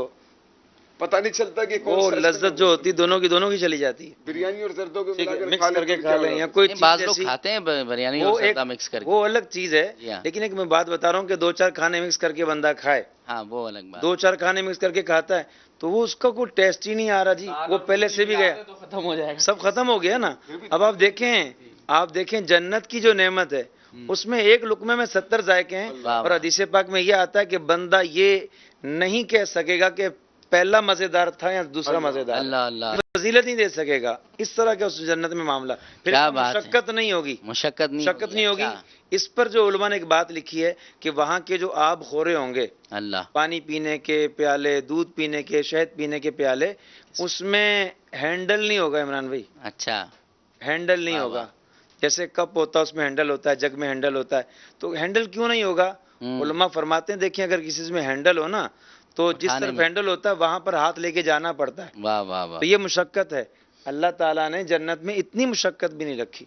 پتہ نہیں چلتا کہ کون وہ سا لذت جو ہوتی دونوں کی چلی جاتی ہے۔ بریانی اور زردوں کو ملا مکس کر کے کھا لیں یا کوئی چیز بعض لوگ ایسی، کھاتے ہیں بریانی وہ اور ایک زردہ مکس کر کے، وہ الگ چیز ہے، ہاں۔ لیکن ایک میں بات بتا رہا ہوں کہ 2-4 کھانے مکس کر کے بندہ کھائے، ہاں وہ الگ بات۔ 2-4 کھانے مکس کر کے کھاتا ہے تو وہ اس کا کوئی ٹیسٹ ہی نہیں آ رہا جی، وہ پہلے سے بھی گیا، ختم ہو جائے گا، سب ختم ہو گیا نا۔ اب آپ دیکھیں جنت کی جو نعمت ہے اس میں ایک لقمے میں 70 ذائقے ہیں، اور حدیث پاک میں یہ آتا ہے کہ بندہ یہ نہیں کہہ سکے گا کہ پہلا مزیدار تھا یا دوسرا مزیدار، اللہ اللہ، فضیلت نہیں دے سکے گا، اس طرح کے اس جنت میں معاملہ، پھر کیا بات ہے۔ مشقت نہیں ہوگی، مشقت نہیں ہوگی۔ اس پر جو علماء نے ایک بات لکھی ہے کہ وہاں کے جو آب خورے ہوں گے، اللہ، پانی پینے کے پیالے، دودھ پینے کے، شہد پینے کے پیالے، اس میں ہینڈل نہیں ہوگا عمران بھائی، اچھا، ہینڈل نہیں ہوگا، جیسے کپ ہوتا ہے اس میں ہینڈل ہوتا ہے، جگ میں ہینڈل ہوتا ہے، تو ہینڈل کیوں نہیں ہوگا؟ علماء فرماتے ہیں دیکھیں اگر کسی میں ہینڈل ہو نا تو جس طرف ہینڈل ہوتا ہے وہاں پر ہاتھ لے کے جانا پڑتا ہے، واہ واہ واہ، تو یہ مشقت ہے۔ اللہ تعالیٰ نے جنت میں اتنی مشقت بھی نہیں رکھی،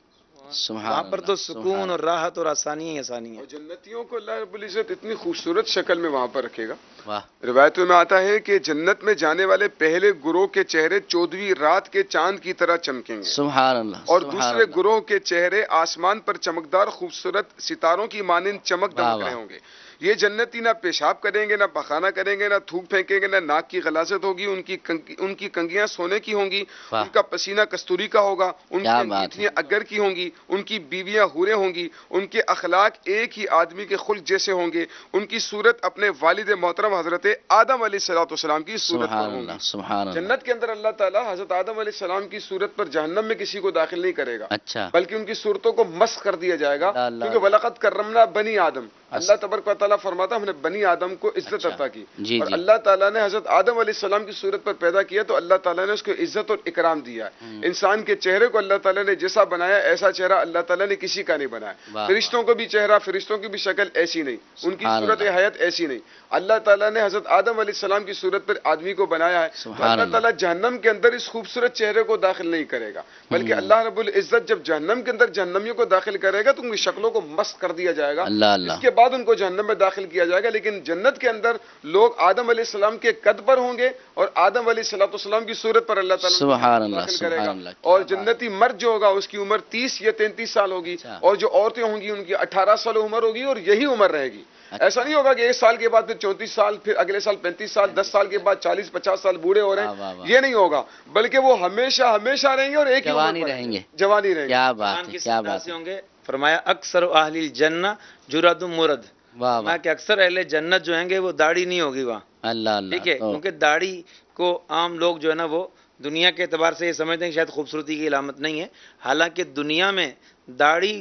سبحان وہاں پر تو اللہ، سکون اور راحت اور آسانی ہی آسانی ہے۔ اور جنتیوں کو اللہ رب العزت اتنی خوبصورت شکل میں وہاں پر رکھے گا۔ واہ، روایتوں میں آتا ہے کہ جنت میں جانے والے پہلے گروہ کے چہرے 14ویں رات کے چاند کی طرح چمکیں گے، سبحان اللہ، اور سبحان دوسرے اللہ، گروہ کے چہرے آسمان پر چمکدار خوبصورت ستاروں کی مانند چمک واہ دمک رہے واہ، ہوں گے۔ یہ جنتی نہ پیشاب کریں گے، نہ پخانہ کریں گے، نہ تھوک پھینکیں گے، نہ ناک کی غلاظت ہوگی، ان کی کنگیاں سونے کی ہوں گی، واہ، ان کا پسینہ کستوری کا ہوگا، ان کی کیا بات انگیٹھیاں اگر کی ہوں گی، ان کی بیویاں حوریں ہوں گی، ان کے اخلاق ایک ہی آدمی کے خلق جیسے ہوں گے، ان کی صورت اپنے والد محترم حضرت آدم علیہ السلام کی صورت پر سبحان ہوں اللہ، گی۔ سبحان اللہ، جنت کے اندر اللہ تعالیٰ حضرت آدم علیہ السلام کی صورت پر جہنم میں کسی کو داخل نہیں کرے گا، اچھا، بلکہ ان کی صورتوں کو مسخ کر دیا جائے گا، اللہ، کیونکہ وَلَقَدْ كَرَّمْنَا بنی آدم، اللہ تبارک و تعالیٰ فرماتا ہم نے بنی آدم کو عزت عطا کی، جی اور جی، اللہ تعالیٰ نے حضرت آدم علیہ السلام کی صورت پر پیدا کیا تو اللہ تعالیٰ نے اس کو عزت اور اکرام دیا ہے۔ انسان کے چہرے کو اللہ تعالیٰ نے جیسا بنایا ایسا چہرہ اللہ تعالیٰ نے کسی کا نہیں بنایا، واہ، فرشتوں کو بھی چہرہ، فرشتوں کی بھی شکل ایسی نہیں، ان کی سبحان صورت اللہ، حیات ایسی نہیں، اللہ تعالیٰ نے حضرت آدم علیہ السلام کی صورت پر آدمی کو بنایا ہے، تو سبحان اللہ اللہ، تعالیٰ جہنم کے اندر اس خوبصورت چہرے کو داخل نہیں کرے گا، بلکہ اللہ رب العزت جب جہنم کے اندر جہنمیوں کو داخل کرے گا تو ان کی شکلوں کو مسخ کر دیا جائے گا، اللہ اللہ، اس کے بعد ان کو جہنم میں داخل کیا جائے گا۔ لیکن جنت کے اندر لوگ آدم علیہ السلام کے قد پر ہوں گے اور آدم علیہ السلام کی صورت پر اللہ تعالیٰ سبحان اللہ، داخل کرے سبحان گا، اللہ، اور جنتی مرد جو ہوگا اس کی عمر 30 یا 33 سال ہوگی، اچھا، اور جو عورتیں ہوں گی ان کی 18 سال عمر ہوگی، اور یہی عمر رہے گی۔ اچھا، ایسا نہیں ہوگا کہ 1 سال کے بعد پھر 34 سال، پھر اگلے سال 35 سال، 10 سال کے بعد 40-50 سال بوڑھے ہو رہے واہ واہ ہیں، واہ، یہ نہیں ہوگا، بلکہ وہ ہمیشہ ہمیشہ رہیں گے اور ایک ہی عمر جوانی پر رہیں گے، جوانی رہیں گے۔ کیا قرآن بات کی ہے، کیا صدا بات سے ہے، ہوں گے، فرمایا اکثر اہل الجنہ جرد مرد، واہ واہ، کہ اکثر اہل جنت جو ہیں گے وہ داڑھی نہیں ہوگی وہاں، اللہ اللہ، ٹھیک ہے، تو کیونکہ داڑھی کو عام لوگ جو ہے نا وہ دنیا کے اعتبار سے یہ سمجھتے ہیں کہ شاید خوبصورتی کی علامت نہیں ہے، حالانکہ دنیا میں داڑھی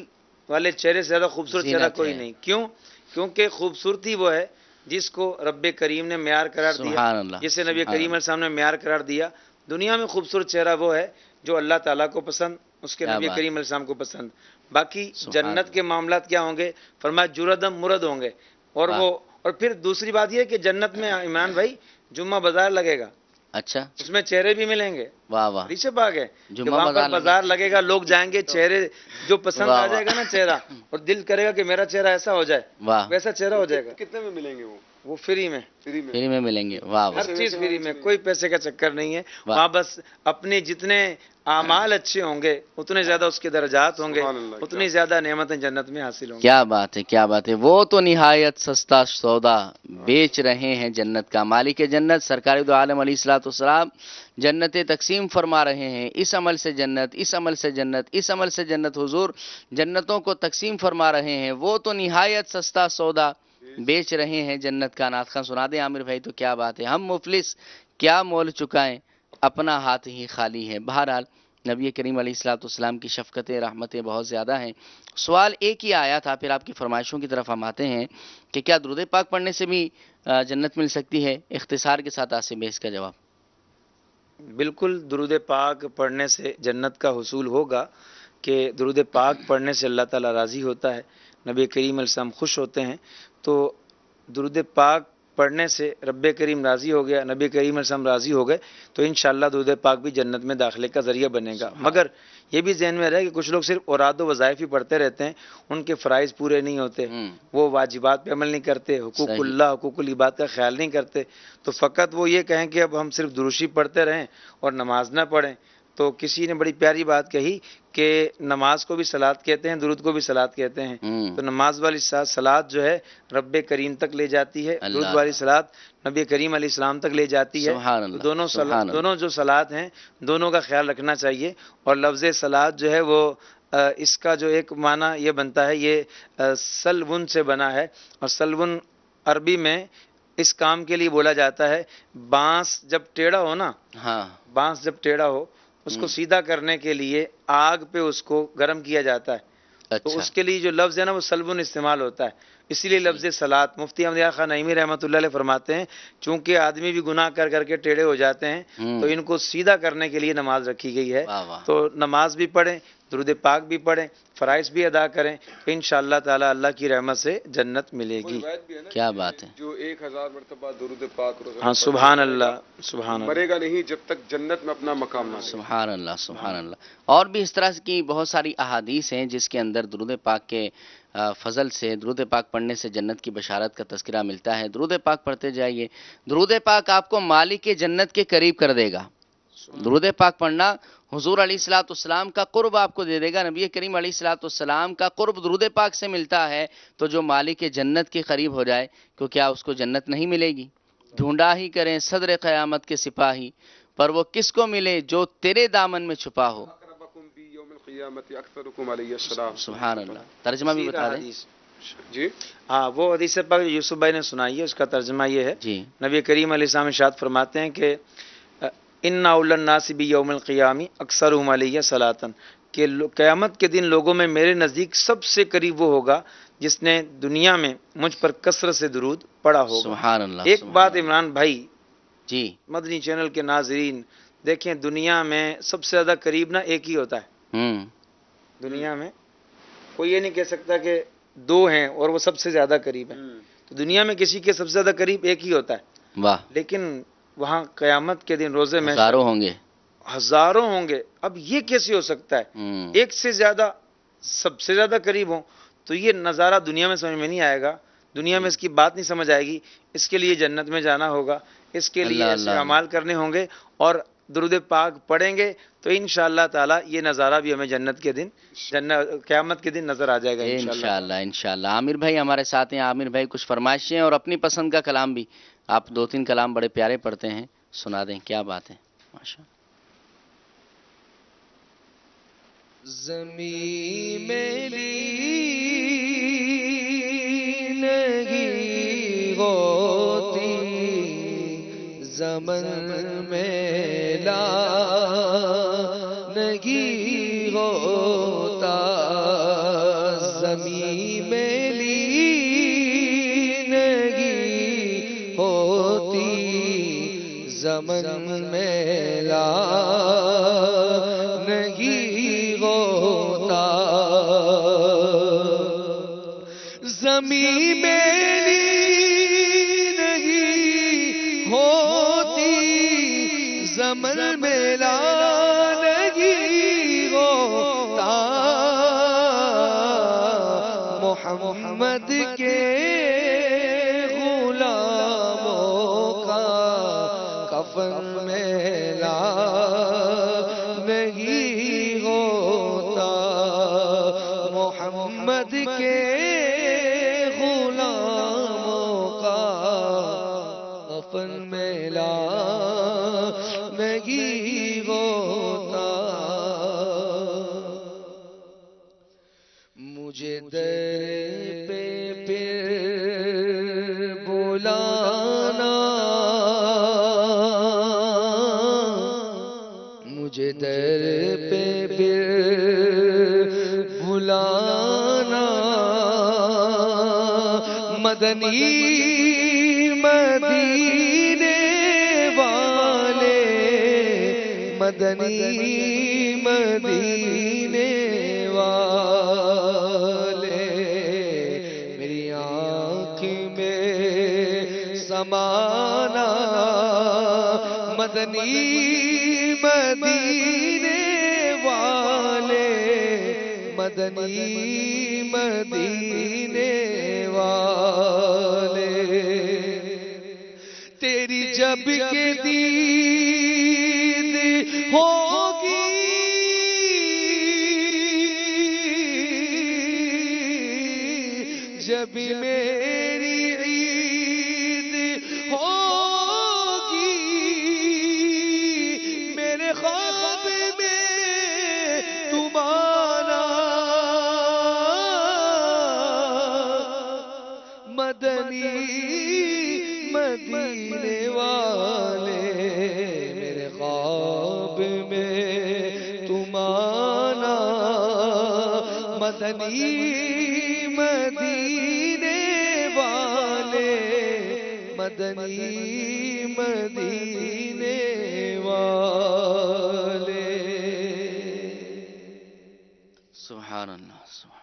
والے چہرے سے زیادہ خوبصورت چہرہ زینت کوئی ہے، نہیں، کیوں؟ کیونکہ خوبصورتی وہ ہے جس کو رب کریم نے معیار قرار دیا، سبحان اللہ، جسے نبی سبحان کریم علیہ السلام نے معیار قرار دیا۔ دنیا میں خوبصورت چہرہ وہ ہے جو اللہ تعالیٰ کو پسند اس کے کیا نبی بات۔ کریم علیہ السلام کو پسند. باقی سبحان جنت اللہ۔ کے معاملات کیا ہوں گے؟ فرمایا جردم مرد ہوں گے. اور واہ۔ وہ اور پھر دوسری بات یہ ہے کہ جنت میں عمران بھائی جمعہ بازار لگے گا، اچھا، اس میں چہرے بھی ملیں گے. واہ واہ، حدیث پاک ہے کہ جمعہ وہاں پر بازار لگے گا، لوگ جائیں گے، چہرے جو پسند واہ آ جائے گا واہ۔ نا چہرہ، اور دل کرے گا کہ میرا چہرہ ایسا ہو جائے، واہ، ویسا چہرہ ہو جائے گا. کتنے میں ملیں گے وہ فری میں، فری میں؟ فری میں ملیں گے، واہ واہ، ہر چیز فری میں، کوئی پیسے کا چکر نہیں ہے. واہ۔ وہاں بس اپنے جتنے اعمال اچھے ہوں گے اتنے زیادہ اس کے درجات ہوں گے، سبحان اللہ، اتنی زیادہ نعمتیں جنت میں حاصل ہوں گی. کیا بات ہے، کیا بات ہے. وہ تو نہایت سستا سودا بیچ رہے ہیں جنت کا. مالک جنت سرکار دو عالم علیہ الصلوۃ والسلام جنتیں تقسیم فرما رہے ہیں. اس عمل سے جنت، اس عمل سے جنت، اس عمل سے جنت. حضور جنتوں کو تقسیم فرما رہے ہیں. وہ تو نہایت سستا سودا بیچ رہے ہیں جنت کا. نعت خواں سنا دیں عامر بھائی تو کیا بات ہے. ہم مفلس کیا مول چکائیں، اپنا ہاتھ ہی خالی ہے. بہرحال نبی کریم علیہ الصلوۃ والسلام کی شفقتیں رحمتیں بہت زیادہ ہیں. سوال ایک ہی آیا تھا، پھر آپ کی فرمائشوں کی طرف ہم آتے ہیں کہ کیا درود پاک پڑھنے سے بھی جنت مل سکتی ہے؟ اختصار کے ساتھ آصف بھائی اس کا جواب. بالکل درود پاک پڑھنے سے جنت کا حصول ہوگا، کہ درود پاک پڑھنے سے اللہ تعالیٰ راضی ہوتا ہے، نبی کریم علیہ السلام خوش ہوتے ہیں. تو درود پاک پڑھنے سے رب کریم راضی ہو گیا، نبی کریم علیہ السلام راضی ہو گئے، تو انشاءاللہ درود پاک بھی جنت میں داخلے کا ذریعہ بنے گا. مگر یہ بھی ذہن میں رہے کہ کچھ لوگ صرف اوراد و وظائف ہی پڑھتے رہتے ہیں، ان کے فرائض پورے نہیں ہوتے، وہ واجبات پہ عمل نہیں کرتے، حقوق صحیح۔ اللہ حقوق العباد کا خیال نہیں کرتے. تو فقط وہ یہ کہیں کہ اب ہم صرف دروشی پڑھتے رہیں اور نماز نہ پڑھیں. تو کسی نے بڑی پیاری بات کہی کہ نماز کو بھی صلات کہتے ہیں، درود کو بھی صلات کہتے ہیں. تو نماز والی صلات جو ہے رب کریم تک لے جاتی ہے، درود اللہ والی صلات نبی کریم علیہ السلام تک لے جاتی ہے. سبحان تو اللہ، دونوں سبحان اللہ. دونوں جو صلات ہیں دونوں کا خیال رکھنا چاہیے. اور لفظ صلات جو ہے وہ اس کا جو ایک معنی یہ بنتا ہے، یہ سلون سے بنا ہے، اور سلون عربی میں اس کام کے لیے بولا جاتا ہے. بانس جب ٹیڑھا ہو نا، ہاں، بانس جب ٹیڑھا ہو اس کو سیدھا کرنے کے لیے آگ پہ اس کو گرم کیا جاتا ہے. تو اچھا، اس کے لیے جو لفظ ہے نا وہ سلبن استعمال ہوتا ہے، اسی لیے لفظ صلات. مفتی احمد خان نعیمی رحمۃ اللہ علیہ فرماتے ہیں چونکہ آدمی بھی گناہ کر کر کے ٹیڑھے ہو جاتے ہیں، تو ان کو سیدھا کرنے کے لیے نماز رکھی گئی ہے. واہ واہ، تو نماز بھی پڑھیں، درود پاک بھی پڑھیں، فرائض بھی ادا کریں، تو انشاءاللہ تعالی اللہ کی رحمت سے جنت ملے وہ گی. روایت بھی ہے نا کیا کہ بات ہے. جو 1000 مرتبہ درود پاک روزانہ ہاں سبحان اللہ، سبحان اللہ. مرے گا نہیں جب تک جنت میں اپنا مقام نہ لے. سبحان اللہ، سبحان اللہ. اور بھی اس طرح کی بہت ساری احادیث ہیں جس کے اندر درود پاک کے فضل سے، درود پاک پڑھنے سے جنت کی بشارت کا تذکرہ ملتا ہے. درود پاک پڑھتے جائیے. درود پاک آپ کو مالک جنت کے قریب کر دے گا. درود پاک پڑھنا حضور علیہ الصلوۃ والسلام کا قرب آپ کو دے دے گا. نبی کریم علیہ الصلوۃ والسلام کا قرب درود پاک سے ملتا ہے. تو جو مالک جنت کے قریب ہو جائے تو کیا اس کو جنت نہیں ملے گی؟ ڈھونڈا ہی کریں صدر قیامت کے سپاہی، پر وہ کس کو ملے جو تیرے دامن میں چھپا ہو. اقربکم بی یوم القیامت اکثرکم علیہ السلام. سبحان اللہ. ترجمہ بھی بتا دیں. حدیث. جی ہاں وہ حدیث پاک جو یوسف بھائی نے سنائی ہے اس کا ترجمہ یہ ہے. جی، نبی کریم علیہ السلام ارشاد فرماتے ہیں کہ ان اول الناس بیوم القیام اکثرهم علیہ صلاۃ، کہ قیامت کے دن لوگوں میں میرے نزدیک سب سے قریب وہ ہوگا جس نے دنیا میں مجھ پر کثرت سے درود پڑھا ہوگا. سبحان اللہ. ایک سبحان بات اللہ. عمران بھائی، جی، مدنی چینل کے ناظرین دیکھیں، دنیا میں سب سے زیادہ قریب نا ایک ہی ہوتا ہے. دنیا میں کوئی یہ نہیں کہہ سکتا کہ دو ہیں اور وہ سب سے زیادہ قریب ہیں. تو دنیا میں کسی کے سب سے زیادہ قریب ایک ہی ہوتا ہے، واہ، لیکن وہاں قیامت کے دن روزے میں ہزاروں ہوں گے. ہزاروں ہوں گے. اب یہ کیسے ہو سکتا ہے؟ ایک سے زیادہ سب سے زیادہ قریب ہوں. تو یہ نظارہ دنیا میں سمجھ میں نہیں آئے گا، دنیا میں اس کی بات نہیں سمجھ آئے گی. اس کے لیے جنت میں جانا ہوگا، اس کے لیے اللہ ایسے اللہ. اعمال کرنے ہوں گے اور درود پاک پڑھیں گے، تو انشاءاللہ تعالی یہ نظارہ بھی ہمیں جنت کے دن، قیامت کے دن نظر آ جائے گا انشاءاللہ. انشاءاللہ، انشاءاللہ. عامر بھائی ہمارے ساتھ ہیں. عامر بھائی کچھ فرمائشیں اور اپنی پسند کا کلام بھی. آپ 2-3 کلام بڑے پیارے پڑھتے ہیں، سنا دیں. کیا بات ہے، ماشاء. زمین میری نہیں ہوتی، زمن میلا نہیں ہوتا، زمین میلی نہیں ہوتی، زمن میلا نہیں ہوتا. زمین میری نہیں ہوتی، زمن میرا نہیں ہوتا، محمد کے غلاموں کا کفن میلا نہیں ہوتا، محمد کے غلاموں کا کفن میلا نہیں ہوتا۔ مجھے در پہ پھر بلانا، مجھے در پہ پھر بلانا، مدنی مدینے والے، مدنی مدینے والے، میری آنکھ میں سمانا، مدنی مدینے والے، مدنی مدینے والے، تیری جب کے دید ہوگی، جب میری عید ہوگی، میرے خواب میں تم آنا، مدنی مدینے والے، میرے خواب میں تم آنا، مدنی مدینے والے، مدنی مدینے والے۔ سبحان اللہ، سبحان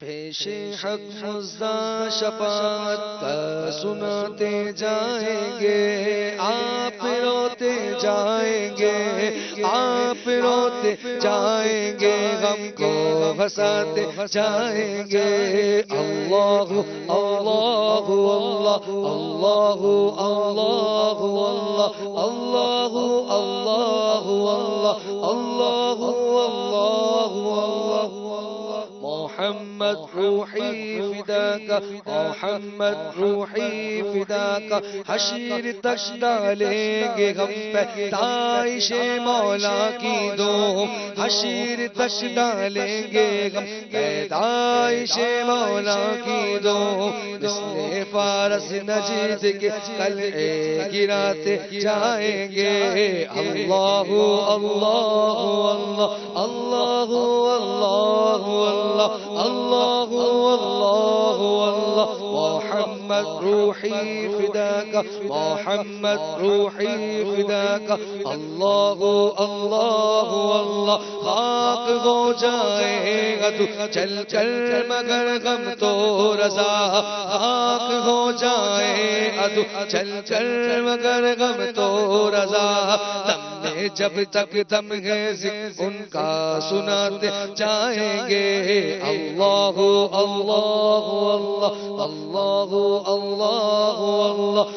پیش حق مزدہ شفاعت کا سناتے جائیں گے، آپ روتے جائیں گے، آپ روتے جائیں گے، غم کو ہنساتے جائیں گے، اللہ اللہ اللہ اللہ اللہ اللہ اللہ اللہ اللہ اللہ اللہ، محمد روحی فداک، محمد روحی فداک، حشر تک ڈالیں گے ہم پیدائش مولا کی دو، حشر تک ڈالیں گے ہم پیدائش مولا کی دو، مثل فارس نجد کے قلعے گراتے جائیں گے، اللہ اللہ اللہ اللہ اللہ اللہ اللہ اللہ اللہ، محمد روحی فداک، محمد روحی فداک، اللہ اللہ اللہ، خاک ہو جائے گا تو چل چل مگر غم تو رضا، خاک ہو جائے گا تو چل چل مگر غم تو رضا، تم نے جب تک دم ہے ذکر ان کا سناتے جائیں گے، اللہ اللہ اللہ اللہ اللہ اللہ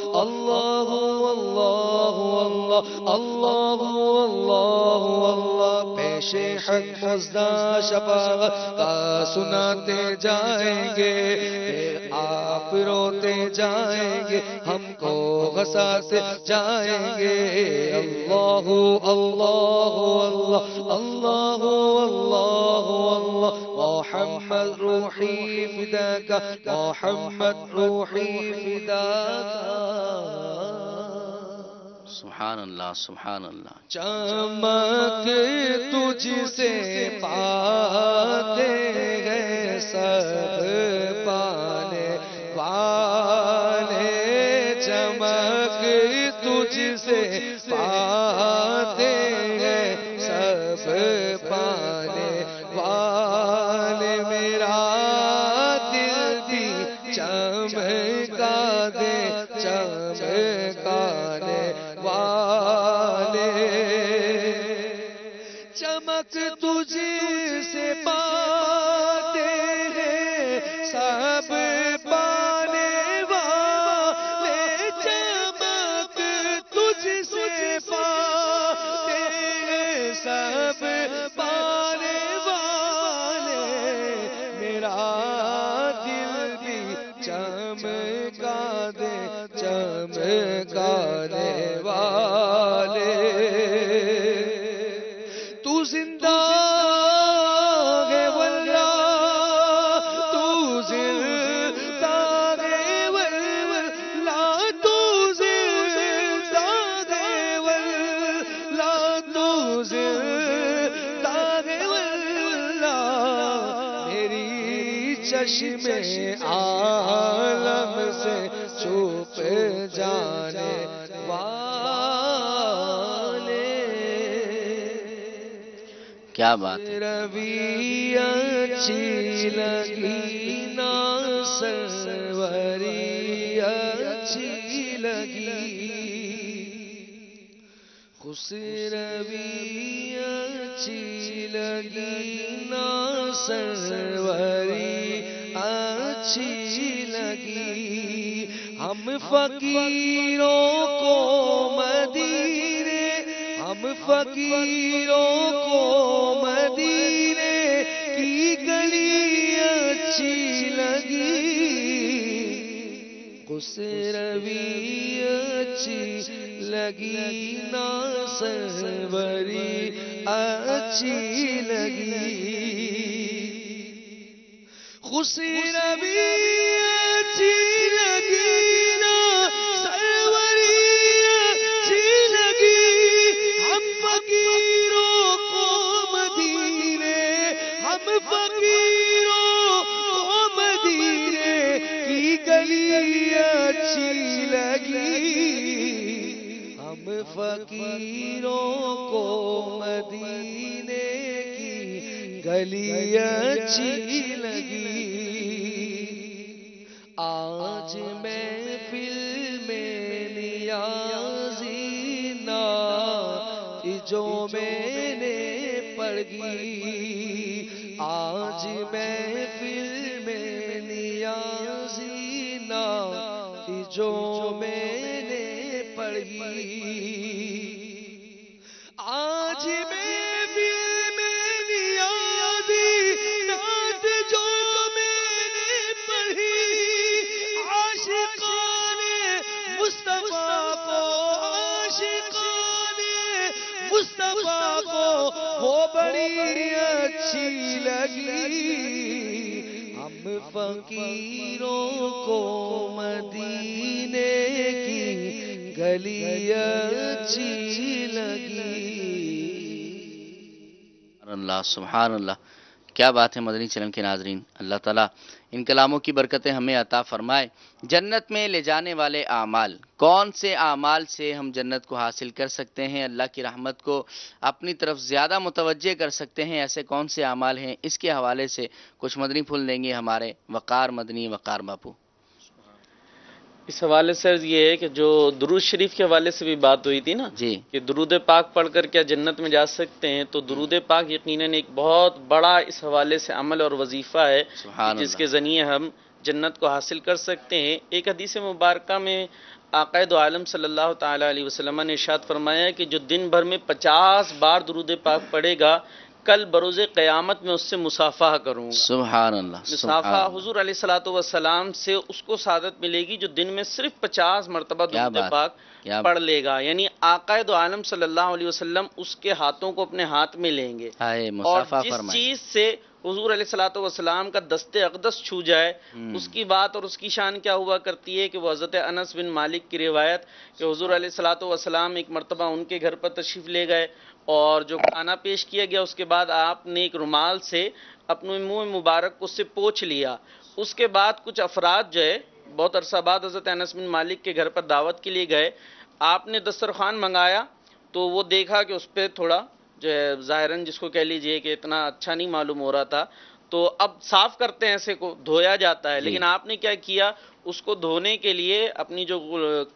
اللہ اللہ اللہ اللہ اللہ، پیش حق مزدہ شفاعت کا سناتے جائیں گے، پھر آپ روتے جائیں گے، ہم کو ہنساتے جائیں گے، اللہ اللہ اللہ اللہ اللہ اللہ، محمد روحی فداک، محمد روحی فداک، سبحان اللہ، سبحان اللہ۔ چمک تجھ سے پاتے ہیں سب پانے والے، چمک تجھ سے پاتے ہیں سب پانے والے، چمکانے والے، تو زندہ ہے واللہ، تو زندہ ہے واللہ، تو زندہ ہے واللہ، تو زندہ ہے واللہ، میری چشم عالم سے چھپ جانے والے، کیا بات ہے. روی اچھی لگی نا سروری اچھی لگی، خوش روی اچھی لگی نا سروری اچھی لگی، ہم فقیروں کو مدینے، ہم فقیروں کو مدینے کی گلی اچھی لگی، خوش روی اچھی لگی نا سروری اچھی لگی، خوش روی اچھی لگی نا سروری اچھی لگی، ہم فقیروں کو مدینے، ہم فقیروں کو مدینے کی گلی اچھی لگی، ہم فقیروں کو مدینے کی گلی اچھی لگی، آج محفل میں نیازی نعت جو میں نے پڑھ گی، آج محفل میں نیازی نعت جو میں نے پڑھ گی، آج محفل میں نیازی نعت جو میں نے پڑھی، عاشقان مصطفیٰ کو، عاشقان مصطفیٰ کو وہ بڑی اچھی لگی، ہم فقیروں کو مدینے کی گلی اچھی لگی۔ سبحان اللہ، سبحان اللہ، کیا بات ہے مدنی چینل کے ناظرین. اللہ تعالیٰ ان کلاموں کی برکتیں ہمیں عطا فرمائے. جنت میں لے جانے والے اعمال، کون سے اعمال سے ہم جنت کو حاصل کر سکتے ہیں، اللہ کی رحمت کو اپنی طرف زیادہ متوجہ کر سکتے ہیں، ایسے کون سے اعمال ہیں، اس کے حوالے سے کچھ مدنی پھول دیں گے ہمارے وقار مدنی وقار باپو. اس حوالے سے یہ ہے کہ جو درود شریف کے حوالے سے بھی بات ہوئی تھی نا، جی کہ درود پاک پڑھ کر کیا جنت میں جا سکتے ہیں، تو درود پاک یقیناً ایک بہت بڑا اس حوالے سے عمل اور وظیفہ ہے سبحان جس اللہ. کے ذریعے ہم جنت کو حاصل کر سکتے ہیں. ایک حدیث مبارکہ میں آقا دو عالم صلی اللہ تعالیٰ علیہ وسلم نے ارشاد فرمایا کہ جو دن بھر میں 50 بار درود پاک پڑھے گا، کل بروز قیامت میں اس سے مصافحہ کروں گا. سبحان اللہ، سبحان مصافحہ اللہ. حضور علیہ الصلوۃ والسلام سے اس کو سعادت ملے گی جو دن میں صرف 50 مرتبہ کیا درود بات، پاک کیا پڑھ لے گا. یعنی آقا دو عالم صلی اللہ علیہ وسلم اس کے ہاتھوں کو اپنے ہاتھ میں لیں گے، ہائے اور مصافحہ جس فرمائیں. چیز سے حضور علیہ الصلوۃ والسلام کا دست اقدس چھو جائے، اس کی بات اور اس کی شان کیا ہوا کرتی ہے کہ وہ حضرت انس بن مالک کی روایت کہ حضور علیہ الصلوۃ والسلام ایک مرتبہ ان کے گھر پر تشریف لے گئے، اور جو کھانا پیش کیا گیا اس کے بعد آپ نے ایک رومال سے اپنے منہ مبارک کو اس سے پوچھ لیا. اس کے بعد کچھ افراد جو ہے بہت عرصہ بعد حضرت انس بن مالک کے گھر پر دعوت کے لیے گئے، آپ نے دسترخوان منگایا تو وہ دیکھا کہ اس پہ تھوڑا جو ہے ظاہراً جس کو کہہ لیجئے کہ اتنا اچھا نہیں معلوم ہو رہا تھا، تو اب صاف کرتے ہیں ایسے کو دھویا جاتا ہے، جی. لیکن آپ نے کیا کیا، اس کو دھونے کے لیے اپنی جو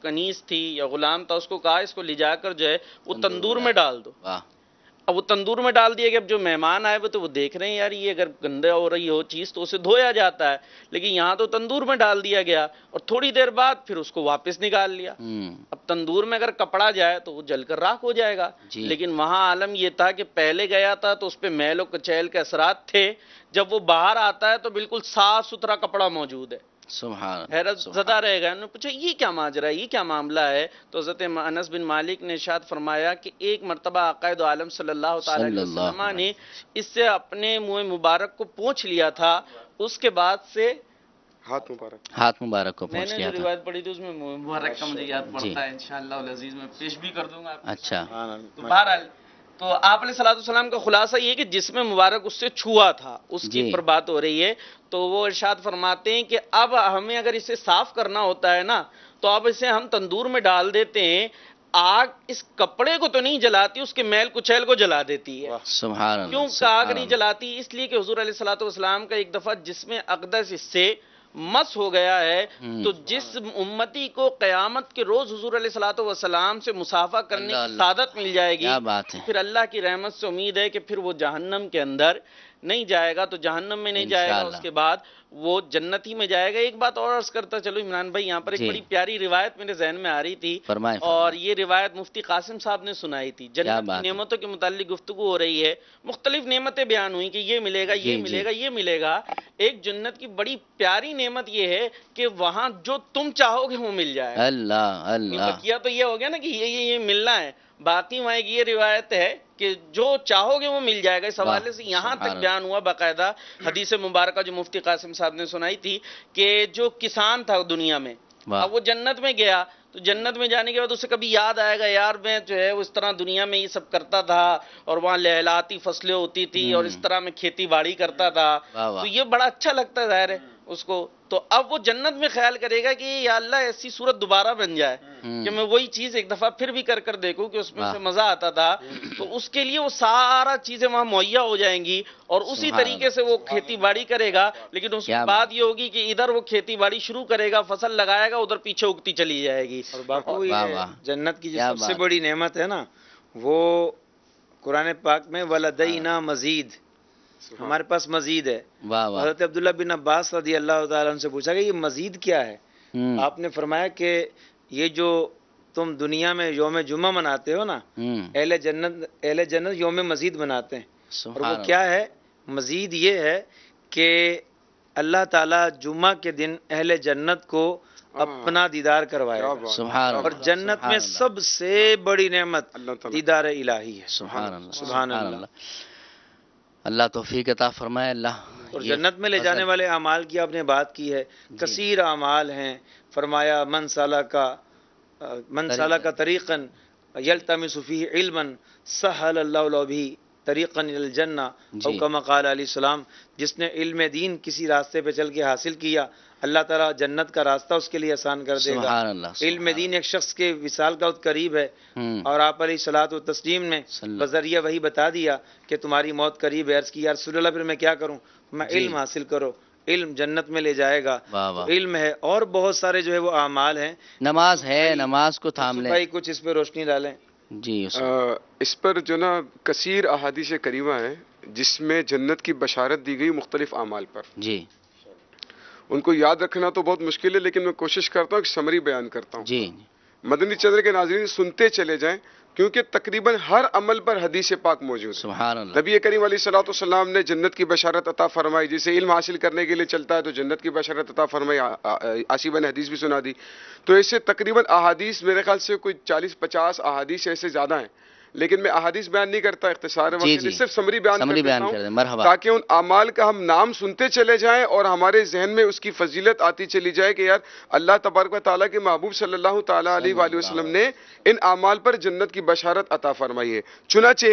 کنیز تھی یا غلام تھا اس کو کہا اس کو لے جا کر جو ہے وہ تندور میں ڈال دو. واہ، اب وہ تندور میں ڈال دیا کہ اب جو مہمان آئے ہوئے تو وہ دیکھ رہے ہیں یار یہ اگر گندہ ہو رہی ہو چیز تو اسے دھویا جاتا ہے، لیکن یہاں تو تندور میں ڈال دیا گیا اور تھوڑی دیر بعد پھر اس کو واپس نکال لیا. اب تندور میں اگر کپڑا جائے تو وہ جل کر راکھ ہو جائے گا، جی. لیکن وہاں عالم یہ تھا کہ پہلے گیا تھا تو اس پہ میل و کچیل کے اثرات تھے، جب وہ باہر آتا ہے تو بالکل صاف ستھرا کپڑا موجود ہے. سبحان حیرت سبحان زدہ رہ گئے. انہوں نے پوچھا یہ کیا ماجرا ہے، یہ کیا معاملہ ہے؟ تو حضرت انس بن مالک نے ارشاد فرمایا کہ ایک مرتبہ آقائد عالم صلی اللہ تعالی علیہ صلی اللہ وسلم نے اس سے اپنے منہ مبارک کو پوچھ لیا تھا. اس کے بعد سے ہاتھ مبارک. ہاتھ مبارک کو میں پہنچ نے گیا جو تھا. روایت پڑھی تھی اس میں منہ مبارک کا مجھے یاد جی. پڑتا ہے، انشاءاللہ العزیز میں پیش بھی کر دوں گا آپ کو. اچھا تو بہرحال تو آپ علیہ الصلوۃ والسلام کا خلاصہ یہ کہ جس میں مبارک اس سے چھوا تھا اس کی جی. پر بات ہو رہی ہے. تو وہ ارشاد فرماتے ہیں کہ اب ہمیں اگر اسے صاف کرنا ہوتا ہے نا تو اب اسے ہم تندور میں ڈال دیتے ہیں. آگ اس کپڑے کو تو نہیں جلاتی، اس کے میل کچیل کو جلا دیتی ہے. سبحان اللہ. کیوں سبحان آگ نہیں اللہ. جلاتی؟ اس لیے کہ حضور علیہ الصلوۃ والسلام کا ایک دفعہ جس میں اقدس اس سے مس ہو گیا ہے. تو جس امتی کو قیامت کے روز حضور علیہ الصلوۃ والسلام سے مصافحہ کرنے اللہ کی اللہ. سعادت مل جائے گی، کیا بات ہے. پھر اللہ کی رحمت سے امید ہے کہ پھر وہ جہنم کے اندر نہیں جائے گا. تو جہنم میں نہیں جائے گا، انشاءاللہ. اس کے بعد وہ جنت ہی میں جائے گا. ایک بات اور عرض کرتا چلو عمران بھائی، یہاں پر ایک جی. بڑی پیاری روایت میرے ذہن میں آ رہی تھی، فرمائیں اور یہ روایت مفتی قاسم صاحب نے سنائی تھی. جنت بات کی ہے. نعمتوں کے متعلق گفتگو ہو رہی ہے، مختلف نعمتیں بیان ہوئی کہ یہ ملے گا، جی، یہ جی. ملے گا، یہ ملے گا. ایک جنت کی بڑی پیاری نعمت یہ ہے کہ وہاں جو تم چاہو گے وہ مل جائے گا. اللہ اللہ. بقیہ تو یہ ہو گیا نا کہ یہ ملنا ہے. باقی وہاں ایک یہ روایت ہے کہ جو چاہو گے وہ مل جائے گا. اس حوالے سے یہاں تک بیان ہوا باقاعدہ حدیث مبارکہ جو مفتی قاسم صاحب نے سنائی تھی کہ جو کسان تھا دنیا میں، اب وہ جنت میں گیا تو جنت میں جانے کے بعد اسے کبھی یاد آئے گا یار میں جو ہے اس طرح دنیا میں یہ سب کرتا تھا اور وہاں لہلاتی فصلیں ہوتی تھی اور اس طرح میں کھیتی باڑی کرتا تھا. تو یہ بڑا اچھا لگتا ہے ظاہر ہے اس کو. تو اب وہ جنت میں خیال کرے گا کہ یا اللہ ایسی صورت دوبارہ بن جائے کہ میں وہی چیز ایک دفعہ پھر بھی کر دیکھوں کہ اس میں سے مزہ آتا تھا. تو اس کے لیے وہ سارا چیزیں وہاں مہیا ہو جائیں گی اور اسی طریقے سے وہ کھیتی باڑی کرے گا. لیکن اس کی بات یہ ہوگی کہ ادھر وہ کھیتی باڑی شروع کرے گا، فصل لگائے گا، ادھر پیچھے اگتی چلی جائے گی. اور باپو یہ جنت کی جو سب سے بڑی نعمت ہے نا وہ قرآن پاک میں ولدینا مزید، ہمارے پاس مزید ہے. حضرت عبداللہ بن عباس رضی اللہ تعالیٰ عنہ سے پوچھا کہ یہ مزید کیا ہے؟ آپ نے فرمایا کہ یہ جو تم دنیا میں یوم جمعہ مناتے ہو نا، اہل جنت یوم مزید مناتے ہیں. اور وہ کیا ہے؟ مزید یہ ہے کہ اللہ تعالیٰ جمعہ کے دن اہل جنت کو اپنا دیدار کروائے گا. اور جنت میں سب سے بڑی نعمت دیدار الہی ہے. سبحان اللہ. سبحان اللہ. اللہ توفیق عطا فرمائے. اللہ اور جنت میں لے جانے والے اعمال کی آپ نے بات کی ہے، کثیر اعمال ہیں. فرمایا من سالک طریقا یلتمس فیہ علما سہل اللہ له به طریقا الی الجنہ او کما قال علیہ السلام. جس نے علم دین کسی راستے پہ چل کے حاصل کیا اللہ تعالیٰ جنت کا راستہ اس کے لیے آسان کر دے گا. علم دین ایک شخص کے وصال کا بہت قریب ہے، اور آپ علیہ الصلوۃ والتسلیم نے بذریعہ وہی بتا دیا کہ تمہاری موت قریب ہے. عرض کی یا رسول اللہ پھر میں کیا کروں؟ میں علم حاصل کرو، علم جنت میں لے جائے گا. علم ہے اور بہت سارے جو ہے وہ اعمال ہیں. نماز ہے، نماز کو تھام لیں. بھائی کچھ اس پہ روشنی ڈالیں. جی اس پر جو نا کثیر احادیث کریمہ ہیں جس میں جنت کی بشارت دی گئی مختلف اعمال پر. جی ان کو یاد رکھنا تو بہت مشکل ہے، لیکن میں کوشش کرتا ہوں کہ سمری بیان کرتا ہوں. جی مدنی چینل کے ناظرین سنتے چلے جائیں کیونکہ تقریباً ہر عمل پر حدیث پاک موجود ہے. سبحان اللہ. نبی کریم علیہ الصلوۃ والسلام نے جنت کی بشارت عطا فرمائی. جسے علم حاصل کرنے کے لیے چلتا ہے تو جنت کی بشارت عطا فرمائی. آصف نے حدیث بھی سنا دی. تو اس سے تقریباً احادیث میرے خیال سے کوئی 40-50 احادیث ایسے زیادہ ہیں، لیکن میں احادیث بیان نہیں کرتا، اختصار وقت صرف سمری بیان کرتا ہوں تاکہ ان اعمال کا ہم نام سنتے چلے جائیں اور ہمارے ذہن میں اس کی فضیلت آتی چلی جائے کہ یار اللہ تبارک و تعالیٰ کے محبوب صلی اللہ تعالیٰ علیہ وآلہ وسلم نے ان اعمال پر جنت کی بشارت عطا فرمائی ہے. چنانچہ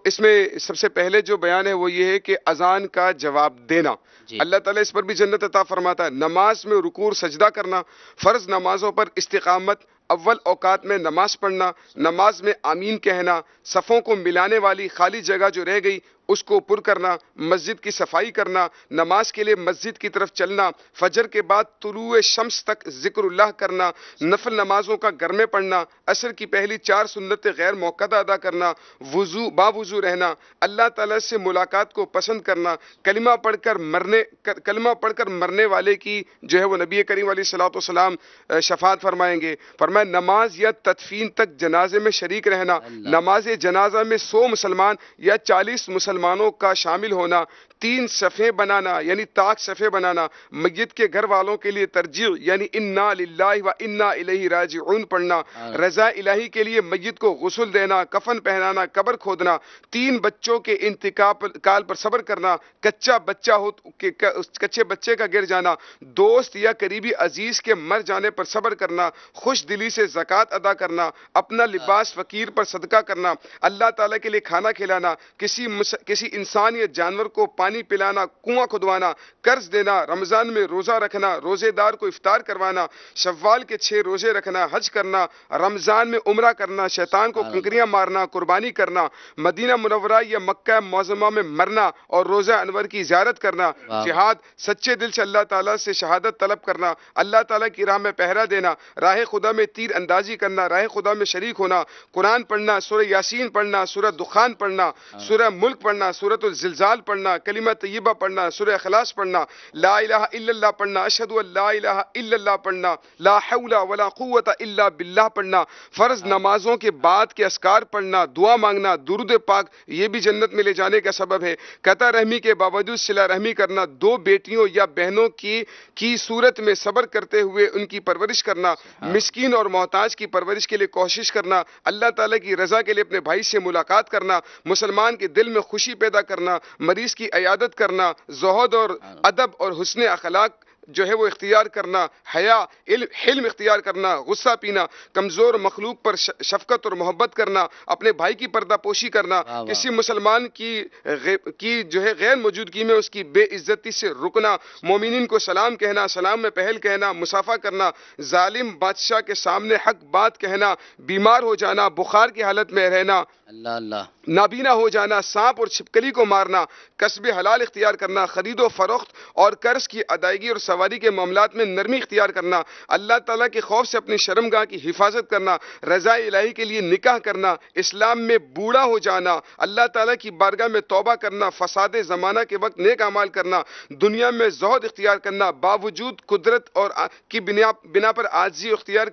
اس میں سب سے پہلے جو بیان ہے وہ یہ ہے کہ اذان کا جواب دینا. اللہ تعالیٰ اس پر بھی جنت عطا فرماتا ہے. نماز میں رکوع اور سجدہ کرنا، فرض نمازوں پر استقامت، اول اوقات میں نماز پڑھنا، نماز میں آمین کہنا، صفوں کو ملانے والی خالی جگہ جو رہ گئی اس کو پر کرنا، مسجد کی صفائی کرنا، نماز کے لیے مسجد کی طرف چلنا، فجر کے بعد طلوع شمس تک ذکر اللہ کرنا، نفل نمازوں کا گھر میں پڑھنا، عصر کی پہلی 4 سنتیں غیر موقعہ ادا کرنا، باوضو رہنا، اللہ تعالیٰ سے ملاقات کو پسند کرنا، کلمہ پڑھ کر مرنے والے کی جو ہے وہ نبی کریم علیہ الصلوۃ والسلام شفاعت فرمائیں گے. فرمایا نماز یا تدفین تک جنازے میں شریک رہنا، نماز جنازہ میں 100 مسلمان یا 40 مسلمانوں کا شامل ہونا، 3 صفحے بنانا یعنی طاق صفحے بنانا، میت کے گھر والوں کے لیے ترجیح یعنی انا للہ و انا الیہ راجعون پڑھنا، رضا الہی کے لیے میت کو غسل دینا، کفن پہنانا، قبر کھودنا، 3 بچوں کے انتقال پر صبر کرنا، کچا بچہ ہو کچے بچے کا گر جانا، دوست یا قریبی عزیز کے مر جانے پر صبر کرنا، خوش دلی سے زکوٰۃ ادا کرنا، اپنا لباس فقیر پر صدقہ کرنا، اللہ تعالیٰ کے لیے کھانا کھلانا، کسی انسان یا جانور کو پانی پلانا، کنواں کھدوانا، قرض دینا، رمضان میں روزہ رکھنا، روزے دار کو افطار کروانا، شوال کے 6 روزے رکھنا، حج کرنا، رمضان میں عمرہ کرنا، شیطان کو کنکریاں مارنا، قربانی کرنا، مدینہ منورہ یا مکہ معظمہ میں مرنا اور روزہ انور کی زیارت کرنا، جہاد سچے دل سے اللہ تعالیٰ سے شہادت طلب کرنا، اللہ تعالیٰ کی راہ میں پہرا دینا، راہ خدا میں تیر اندازی کرنا، راہ خدا میں شریک ہونا، قرآن پڑھنا، سورہ یاسین پڑھنا، سورہ دخان پڑھنا، سورہ ملک پڑھنا، سورۃ الزلزال پڑھنا، کلمہ طیبہ پڑھنا، سورہ اخلاص پڑھنا، لا الہ الا اللہ پڑھنا، اشہد ان لا الہ الا اللہ پڑھنا، لا حول ولا قوت الا باللہ پڑھنا، فرض نمازوں کے بعد کے اذکار پڑھنا، دعا مانگنا، درود پاک یہ بھی جنت میں لے جانے کا سبب ہے، قطع رحمی کے باوجود صلہ رحمی کرنا، 2 بیٹیوں یا بہنوں کی صورت میں صبر کرتے ہوئے ان کی پرورش کرنا، مسکین اور محتاج کی پرورش کے لیے کوشش کرنا، اللہ تعالیٰ کی رضا کے لیے اپنے بھائی سے ملاقات کرنا، مسلمان کے دل میں خوشی پیدا کرنا، مریض کی عیادت کرنا، زہد اور ادب اور حسن اخلاق جو ہے وہ اختیار کرنا، حیا حلم اختیار کرنا، غصہ پینا، کمزور مخلوق پر شفقت اور محبت کرنا، اپنے بھائی کی پردہ پوشی کرنا، کسی مسلمان کی جو ہے غیر موجودگی میں اس کی بے عزتی سے رکنا، مومنین کو سلام کہنا، سلام میں پہل کہنا، مصافحہ کرنا، ظالم بادشاہ کے سامنے حق بات کہنا، بیمار ہو جانا، بخار کی حالت میں رہنا، نابینا ہو جانا، سانپ اور چھپکلی کو مارنا، کسب حلال اختیار کرنا، خرید و فروخت اور قرض کی ادائیگی اور سواری کے معاملات میں نرمی اختیار کرنا، اللہ تعالیٰ کے خوف سے اپنی شرمگاہ کی حفاظت کرنا، رضا الہی کے لیے نکاح کرنا، اسلام میں بوڑھا ہو جانا، اللہ تعالیٰ کی بارگاہ میں توبہ کرنا، فساد زمانہ کے وقت نیک اعمال کرنا، دنیا میں زہد اختیار کرنا، باوجود قدرت اور کی بنا پر عاجزی اختیار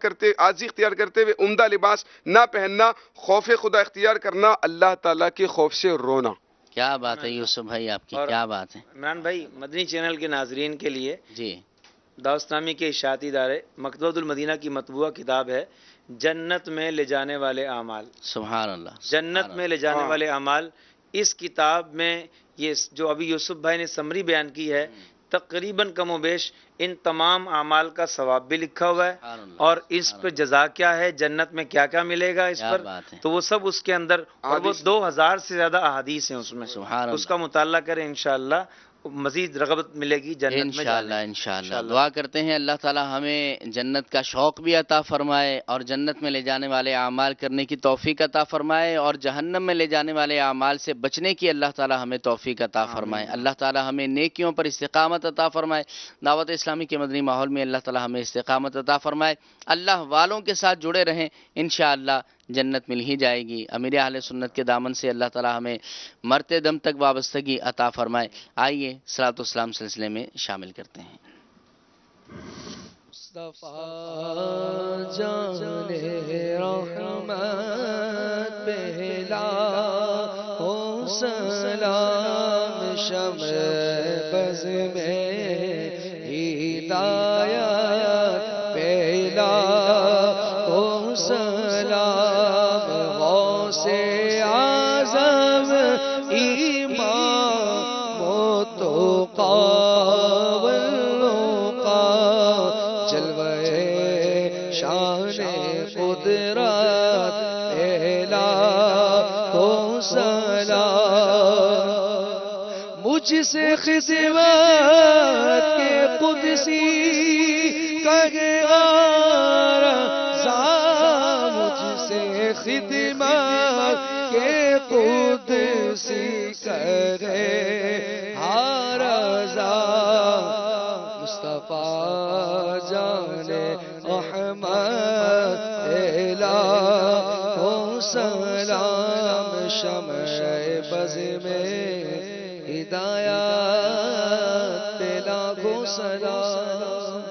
کرتے ہوئے عمدہ لباس نہ پہننا، خوف خدا اختیار کرنا، اللہ تعالیٰ کے خوف سے رونا۔ کیا بات ہے یوسف بھائی، آپ کی کیا بات ہے۔ عمران بھائی، مدنی چینل کے ناظرین کے لیے جی دعوت اسلامی کے اشاعتی ادارے مکتبۃ المدینہ کی مطبوعہ کتاب ہے جنت میں لے جانے والے اعمال، سبحان اللہ، جنت میں لے جانے والے اعمال۔ اس کتاب میں یہ جو ابھی یوسف بھائی نے سمری بیان کی ہے، تقریباً کم و بیش ان تمام اعمال کا ثواب بھی لکھا ہوا ہے، اور اس پہ جزا کیا ہے، جنت میں کیا کیا ملے گا اس پر، تو وہ سب اس کے اندر، اور وہ 2000 سے زیادہ احادیث ہیں اس میں، اس کا مطالعہ کریں انشاءاللہ مزید رغبت ملے گی جنت میں جانے۔ انشاءاللہ دعا کرتے ہیں اللہ تعالی ہمیں جنت کا شوق بھی عطا فرمائے اور جنت میں لے جانے والے اعمال کرنے کی توفیق عطا فرمائے، اور جہنم میں لے جانے والے اعمال سے بچنے کی اللہ تعالی ہمیں توفیق عطا فرمائے، اللہ تعالی ہمیں نیکیوں پر استقامت عطا فرمائے، دعوت اسلامی کے مدنی ماحول میں اللہ تعالی ہمیں استقامت عطا فرمائے، اللہ والوں کے ساتھ جڑے رہیں، انشاءاللہ جنت مل ہی جائے گی۔ امیر اہل سنت کے دامن سے اللہ تعالی ہمیں مرتے دم تک وابستگی عطا فرمائے۔ آئیے صلاۃ و السلام سلسلے میں شامل کرتے ہیں۔ مصطفیٰ جان رحمت پہلا ہو سلام، شمع بز میں ہدایت پہلا ہو سلام، غوث اعظم امام و توقا والنقا، جلوہ شان قدرت پہلا ہو سلام، مجھ سے خدمت کے قدسی کہے مجھ سے خدمت کے قدسی کرے ہر رضا، مصطفیٰ جان احمد الا ہو سلام، شمع بز میں ہدایت پہ لاکھوں سلام۔